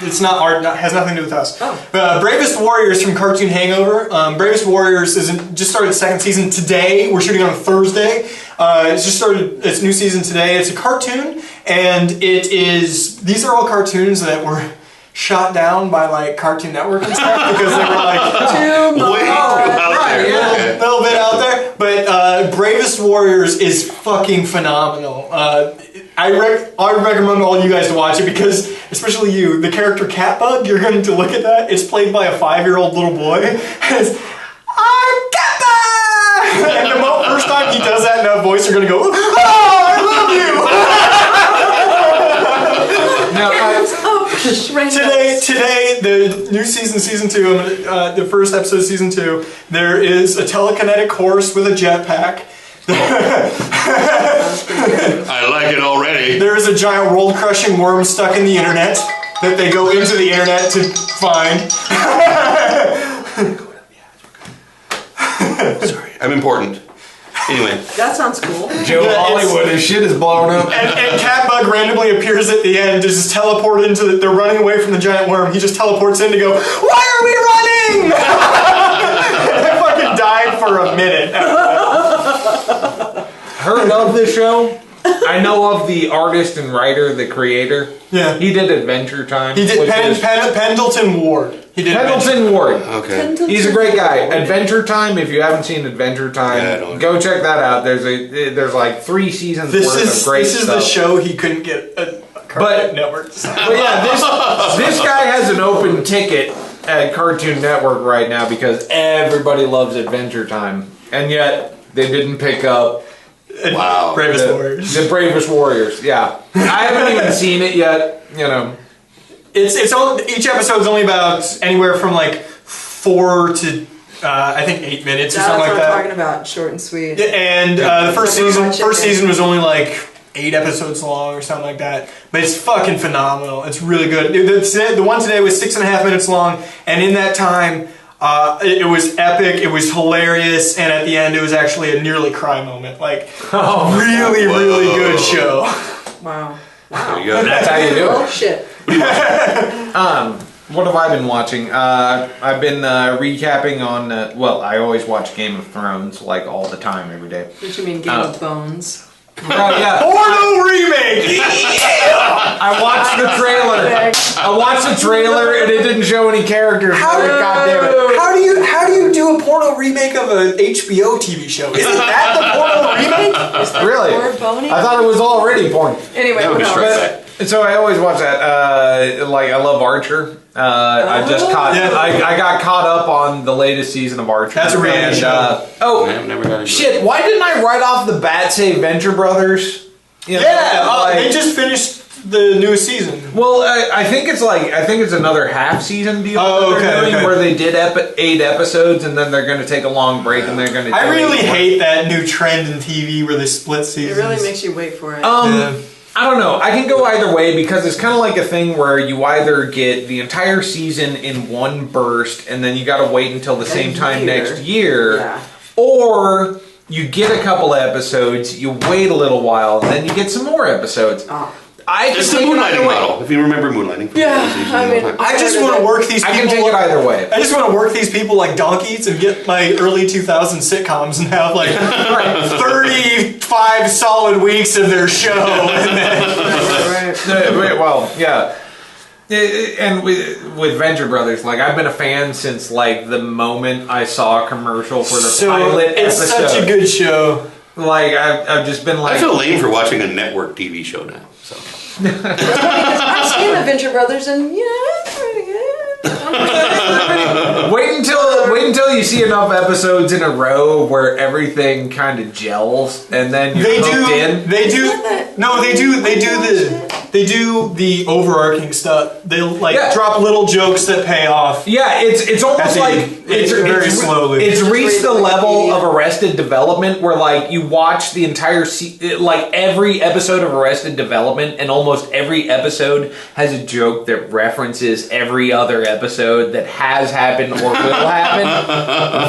Speaker 3: It's not art. Has nothing to do with us. Bravest Warriors from Cartoon Hangover. Bravest Warriors just started its second season today. We're shooting on Thursday. It's just started its new season today. It's a cartoon, and it is. These are all cartoons that were shot down by like Cartoon Network and stuff because they were like
Speaker 2: Too much.
Speaker 3: a little bit out there. But Bravest Warriors is fucking phenomenal. I recommend all you guys to watch it because, especially you, the character Catbug, you're going to look at that. It's played by a 5-year-old little boy. It's, I'm Catbug! And the first time he does that in that voice, you're going to go, oh, I love you!
Speaker 2: Now,
Speaker 3: Today, the new season 2, the first episode of season 2, there is a telekinetic horse with a jetpack.
Speaker 4: I like it already.
Speaker 3: There is a giant world-crushing worm stuck in the internet that they go into the internet to find.
Speaker 4: Sorry, I'm important. Anyway.
Speaker 2: that sounds cool.
Speaker 1: Joe Hollywood, his shit is blown up.
Speaker 3: And Catbug randomly appears at the end to just teleport into they're running away from the giant worm. He just teleports in to go, why are we running? I fucking died for a minute.
Speaker 1: Heard of this show? I know of the artist and writer, the creator.
Speaker 3: Yeah.
Speaker 1: He did Adventure Time.
Speaker 3: He did Pendleton Ward. He did
Speaker 1: Pendleton Ward.
Speaker 4: Okay.
Speaker 1: He's a great guy. Adventure Time. If you haven't seen Adventure Time, go check that out. There's like 3 seasons worth of great stuff.
Speaker 3: This is the show he couldn't get a Cartoon Network.
Speaker 1: But yeah, this guy has an open ticket at Cartoon Network right now because everybody loves Adventure Time, and yet they didn't pick up.
Speaker 4: Wow.
Speaker 3: Bravest Warriors.
Speaker 1: The Bravest Warriors. Yeah, I haven't even seen it yet. You know.
Speaker 3: It's only, each episode's only about anywhere from like 4 to I think 8 minutes or something like that.
Speaker 2: That's what I'm talking about, short and sweet.
Speaker 3: And the first season was only like 8 episodes long or something like that. But it's fucking phenomenal. It's really good. The one today was 6.5 minutes long, and in that time, it was epic. It was hilarious, and at the end, it was actually a nearly cry moment. Like, really good show.
Speaker 2: Wow.
Speaker 4: There you go.
Speaker 1: That's how you do
Speaker 2: Oh
Speaker 1: it.
Speaker 2: shit.
Speaker 1: What have I been watching? I've been recapping on. Well, I always watch Game of Thrones like all the time, every day.
Speaker 2: What you mean, Game of Bones?
Speaker 1: Oh yeah.
Speaker 3: Porno remake!
Speaker 1: I watched the trailer. And it didn't show any characters. God damn it.
Speaker 3: How do you do a porno remake of an HBO TV show? Isn't that the porno remake?
Speaker 1: Really?
Speaker 2: Or bony?
Speaker 1: I thought it was already porn.
Speaker 2: Anyway,
Speaker 4: That would be
Speaker 2: what
Speaker 4: straight
Speaker 2: else?
Speaker 4: back.
Speaker 1: So I always watch that. Like I love Archer. I got caught up on the latest season of Archer.
Speaker 3: That's a really good show.
Speaker 4: I've never got into
Speaker 1: Shit! Why didn't I write off the bat say Venture Brothers? You know,
Speaker 3: they just finished the newest season.
Speaker 1: Well, I think it's another half season deal where they did 8 episodes and then they're going to take a long break and they're going to.
Speaker 3: I really hate that new trend in TV where they split seasons.
Speaker 2: It really makes you wait for it.
Speaker 1: I don't know. I can go either way because it's kind of like a thing where you either get the entire season in one burst and then you got to wait until the same time next year, or you get a couple episodes, you wait a little while, and then you get some more episodes.
Speaker 4: It's the moonlighting model, if you remember moonlighting.
Speaker 3: I just want to work these people.
Speaker 1: I can take it either way.
Speaker 3: I just want to work these people like donkeys and get my early 2000s sitcoms and have like 35 solid weeks of their show. And then
Speaker 1: Well, yeah. And with Venture Brothers, like I've been a fan since like the moment I saw a commercial for the pilot
Speaker 3: it's
Speaker 1: episode.
Speaker 3: such a good show.
Speaker 1: Like I've just been like.
Speaker 4: I feel lame for watching a network TV show now. So
Speaker 2: I've seen the Venture Brothers, and it's pretty good.
Speaker 1: Wait until you see enough episodes in a row where everything kind of gels, and then you're hooked in.
Speaker 3: They do the overarching stuff. They drop little jokes that pay off.
Speaker 1: Yeah, it's almost like
Speaker 3: it's very slowly.
Speaker 1: It's reached the level of Arrested Development where like you watch the entire like every episode of Arrested Development, and almost every episode has a joke that references every other episode that has happened or will happen.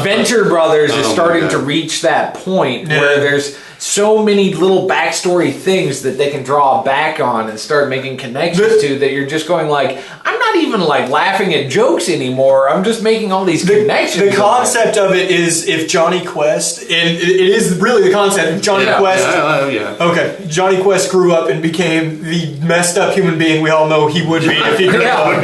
Speaker 1: Venture Brothers is
Speaker 4: Oh my
Speaker 1: starting
Speaker 4: God.
Speaker 1: to reach that point
Speaker 3: Yeah.
Speaker 1: where there's so many little backstory things that they can draw back on and start making connections to that you're just going like, I'm not even like laughing at jokes anymore. I'm just making all these connections.
Speaker 3: The concept of it is if Johnny Quest, and it is really the concept, if Johnny Quest...
Speaker 4: Yeah.
Speaker 3: Okay, Johnny Quest grew up and became the messed up human being we all know he would be if he grew up.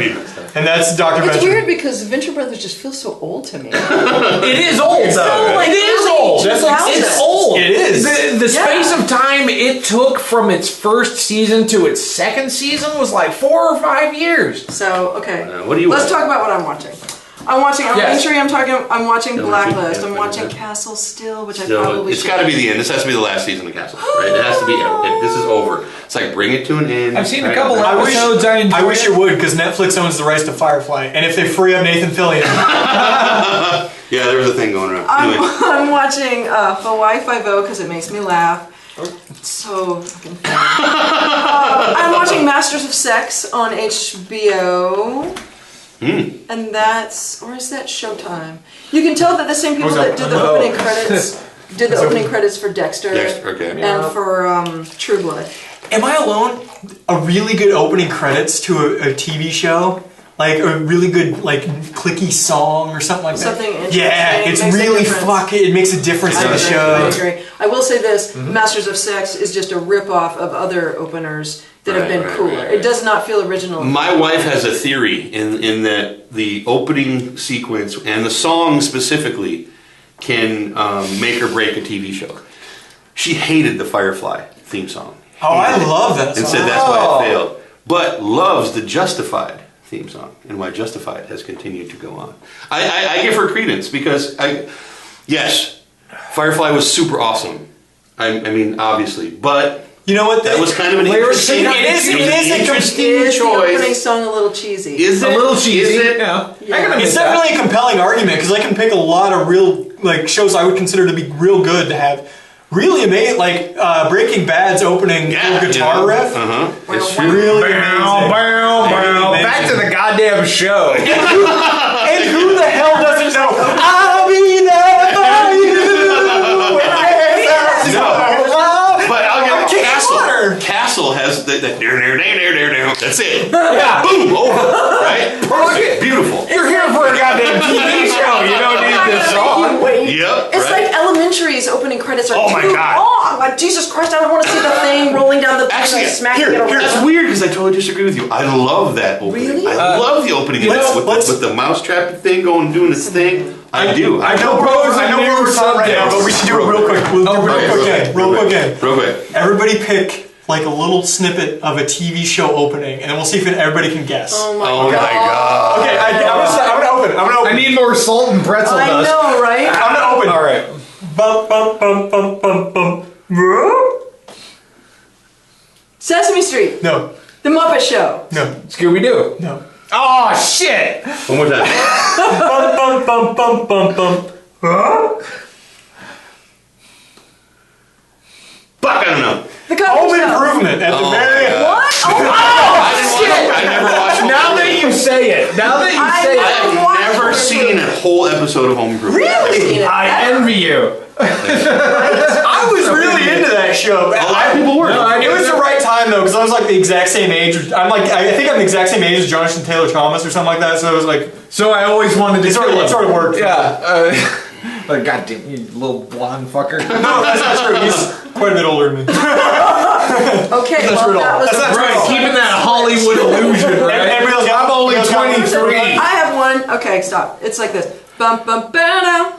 Speaker 3: And that's Dr.
Speaker 2: It's
Speaker 3: Venture.
Speaker 2: weird because Venture Brothers just feels so old to me.
Speaker 1: It is old though.
Speaker 2: so, like,
Speaker 1: it is
Speaker 2: early
Speaker 1: old.
Speaker 2: 2000s.
Speaker 1: It's old.
Speaker 3: It is.
Speaker 1: The space of time it took from its first season to its second season was like 4 or 5 years.
Speaker 2: So, okay.
Speaker 4: What do you
Speaker 2: Let's
Speaker 4: watch?
Speaker 2: talk about what I'm watching. I'm watching
Speaker 1: Yes.
Speaker 2: Elementary, I'm watching
Speaker 4: Elementary,
Speaker 2: Blacklist,
Speaker 4: yeah,
Speaker 2: I'm watching
Speaker 4: yeah.
Speaker 2: Castle Still, which I
Speaker 4: So
Speaker 2: probably
Speaker 4: it's
Speaker 2: should.
Speaker 4: got to be the end. This has to be the last season of Castle, right? It has to be. This is over. It's like bring it to an end.
Speaker 1: I've seen a
Speaker 4: right?
Speaker 1: couple
Speaker 3: I wish,
Speaker 1: episodes. I
Speaker 3: it would, because Netflix owns the rights to Firefly. And if they free up Nathan Fillion...
Speaker 4: Yeah, there was a thing going around. Anyway,
Speaker 2: I'm watching Hawaii Five-0 because it makes me laugh. It's so fucking funny. I'm watching Masters of Sex on HBO. And that's, or is that Showtime? You can tell that the same people that did the opening credits did the opening credits for Dexter,
Speaker 4: okay.
Speaker 2: and for True Blood.
Speaker 3: Am I alone? A really good opening credits to a TV show? Like a really good, like, clicky song or something like that?
Speaker 2: Something interesting.
Speaker 3: Yeah, it's
Speaker 2: Makes a
Speaker 3: really
Speaker 2: difference.
Speaker 3: it makes a difference in the
Speaker 2: I
Speaker 3: show.
Speaker 2: agree. I will say this: Masters of Sex is just a rip-off of other openers that have
Speaker 4: Right,
Speaker 2: been
Speaker 4: right,
Speaker 2: cooler.
Speaker 4: right.
Speaker 2: It does not feel original.
Speaker 4: my wife has a theory in that the opening sequence and the song specifically can make or break a TV show. She hated the Firefly theme song.
Speaker 3: Oh, I love that
Speaker 4: And
Speaker 3: song.
Speaker 4: said that's why it failed. But loves the Justified theme song and why Justified has continued to go on. I give her credence because yes, Firefly was super awesome. I mean, obviously, but
Speaker 3: You know what?
Speaker 4: that was kind of an interesting,
Speaker 3: it is a
Speaker 4: interesting
Speaker 2: Is the opening
Speaker 4: choice.
Speaker 2: song a little cheesy?
Speaker 4: Is
Speaker 1: a
Speaker 4: it
Speaker 1: little cheesy.
Speaker 4: Is it?
Speaker 1: Yeah.
Speaker 2: Yeah.
Speaker 1: I can admit
Speaker 3: It's
Speaker 1: that.
Speaker 3: definitely a compelling argument because I can pick a lot of real like shows I would consider to be real good to have really amazing, like Breaking Bad's opening guitar riff.
Speaker 4: It's true.
Speaker 3: Really
Speaker 1: Bow,
Speaker 3: amazing.
Speaker 1: bow, bow.
Speaker 3: Amazing.
Speaker 1: Back to the goddamn show.
Speaker 3: And who the hell doesn't know? I'll be there for you.
Speaker 4: But I'll give
Speaker 3: Water.
Speaker 4: Castle has the that's it.
Speaker 1: Yeah.
Speaker 4: Boom, over. Right? Perfect. Beautiful.
Speaker 1: You're here for a goddamn TV show. You don't need this song.
Speaker 4: Yep.
Speaker 2: It's
Speaker 4: right?
Speaker 2: like Elementary's opening credits are
Speaker 4: Oh my
Speaker 2: too
Speaker 4: God.
Speaker 2: long. Like Jesus Christ, I don't want to see the thing rolling down the
Speaker 4: Actually,
Speaker 2: and smacking
Speaker 4: here,
Speaker 2: it around.
Speaker 4: that's weird because I totally disagree with you. I love that opening.
Speaker 2: Really?
Speaker 4: I love the opening with the mousetrap thing going doing its thing. I do.
Speaker 3: I know where we're from right now, but we should do it real quick. We'll do real quick game.
Speaker 4: Real quick.
Speaker 3: Everybody pick like a little snippet of a TV show opening, and then we'll see if everybody can guess.
Speaker 2: Oh my
Speaker 4: Oh my
Speaker 2: God.
Speaker 4: god.
Speaker 3: Okay, I'm gonna open.
Speaker 1: I need more salt and pretzel
Speaker 2: I
Speaker 1: dust.
Speaker 2: know, right?
Speaker 3: I'm gonna open.
Speaker 1: All right.
Speaker 3: Bum bum bum bum bum bum.
Speaker 2: Sesame Street,
Speaker 3: No,
Speaker 2: The Muppet Show.
Speaker 3: no,
Speaker 1: Scooby Doo.
Speaker 3: no.
Speaker 1: Oh shit!
Speaker 4: One more time.
Speaker 3: Bum bum bum bum bum bum.
Speaker 4: Fuck, I don't know.
Speaker 2: The Cosby
Speaker 3: Home
Speaker 2: Show.
Speaker 3: Improvement at the
Speaker 4: Oh
Speaker 3: very
Speaker 4: my
Speaker 3: end.
Speaker 4: God.
Speaker 2: What? Oh,
Speaker 4: I never watched Home
Speaker 1: Now
Speaker 4: Improvement.
Speaker 1: that you say it,
Speaker 4: I've never seen a whole episode of Home Improvement.
Speaker 3: Really?
Speaker 1: I envy you.
Speaker 3: I was really into that show.
Speaker 4: A lot of people were.
Speaker 3: It was the right time though, because I was like the exact same age. I think I'm the exact same age as Jonathan Taylor Thomas or something like that. So it was like
Speaker 1: So I always wanted to
Speaker 3: it sort of worked.
Speaker 1: Yeah. Like goddamn, you little blonde fucker.
Speaker 3: No, that's not true. He's quite a bit older than me.
Speaker 2: Okay,
Speaker 3: That's
Speaker 2: well,
Speaker 3: riddle.
Speaker 2: that was
Speaker 3: That's not
Speaker 1: Right,
Speaker 3: true.
Speaker 1: keeping that Hollywood illusion, right?
Speaker 3: Everybody's got-
Speaker 1: I'm only
Speaker 3: everybody's got-
Speaker 1: 23.
Speaker 2: I have one. Okay, stop. It's like this. Bum bum ba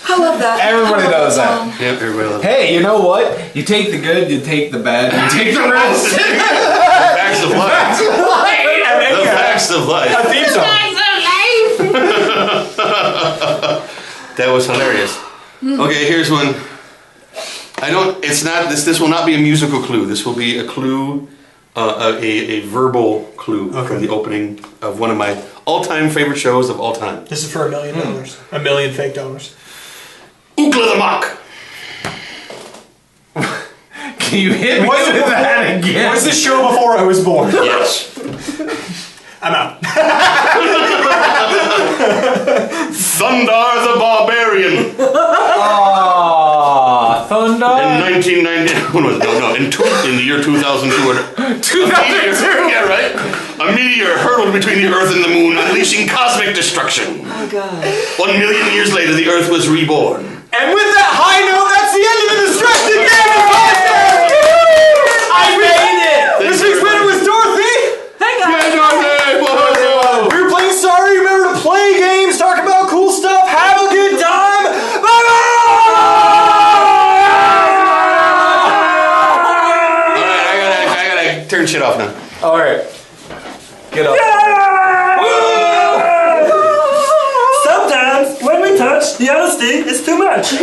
Speaker 2: I love that.
Speaker 1: Everybody knows that.
Speaker 4: Yep, everybody loves it.
Speaker 1: Hey, you know what? You take the good, you take the bad, you take the rest.
Speaker 4: Facts of life. The facts of life.
Speaker 3: A theme song.
Speaker 4: That was hilarious. Okay, here's one. This will not be a musical clue. This will be a clue, a verbal clue from the opening of one of my all-time favorite shows of all time.
Speaker 3: This is for $1 million. $1 million fake dollars.
Speaker 4: Ookla the Mock.
Speaker 1: Can you hit me with that again?
Speaker 3: Was this show before I was born?
Speaker 4: Yes.
Speaker 3: I'm out.
Speaker 4: Thundar the Barbarian.
Speaker 1: Thunder.
Speaker 4: In 1990, in the year 2002.
Speaker 1: 2002.
Speaker 4: Yeah, right. A meteor hurtled between the Earth and the Moon, unleashing cosmic destruction.
Speaker 2: Oh God.
Speaker 4: 1 million years later, the Earth was reborn.
Speaker 3: And with that high note, that's the end of the Distracted Gaming Podcast! I made it! This week's winner was Dorothy!
Speaker 2: Hang on.
Speaker 3: We were playing Sorry. Remember to play games, talk about cool stuff, have a good time.
Speaker 4: Alright, I gotta turn shit off now.
Speaker 1: Alright. Get up.
Speaker 6: Sometimes when we touch, the honesty is too much.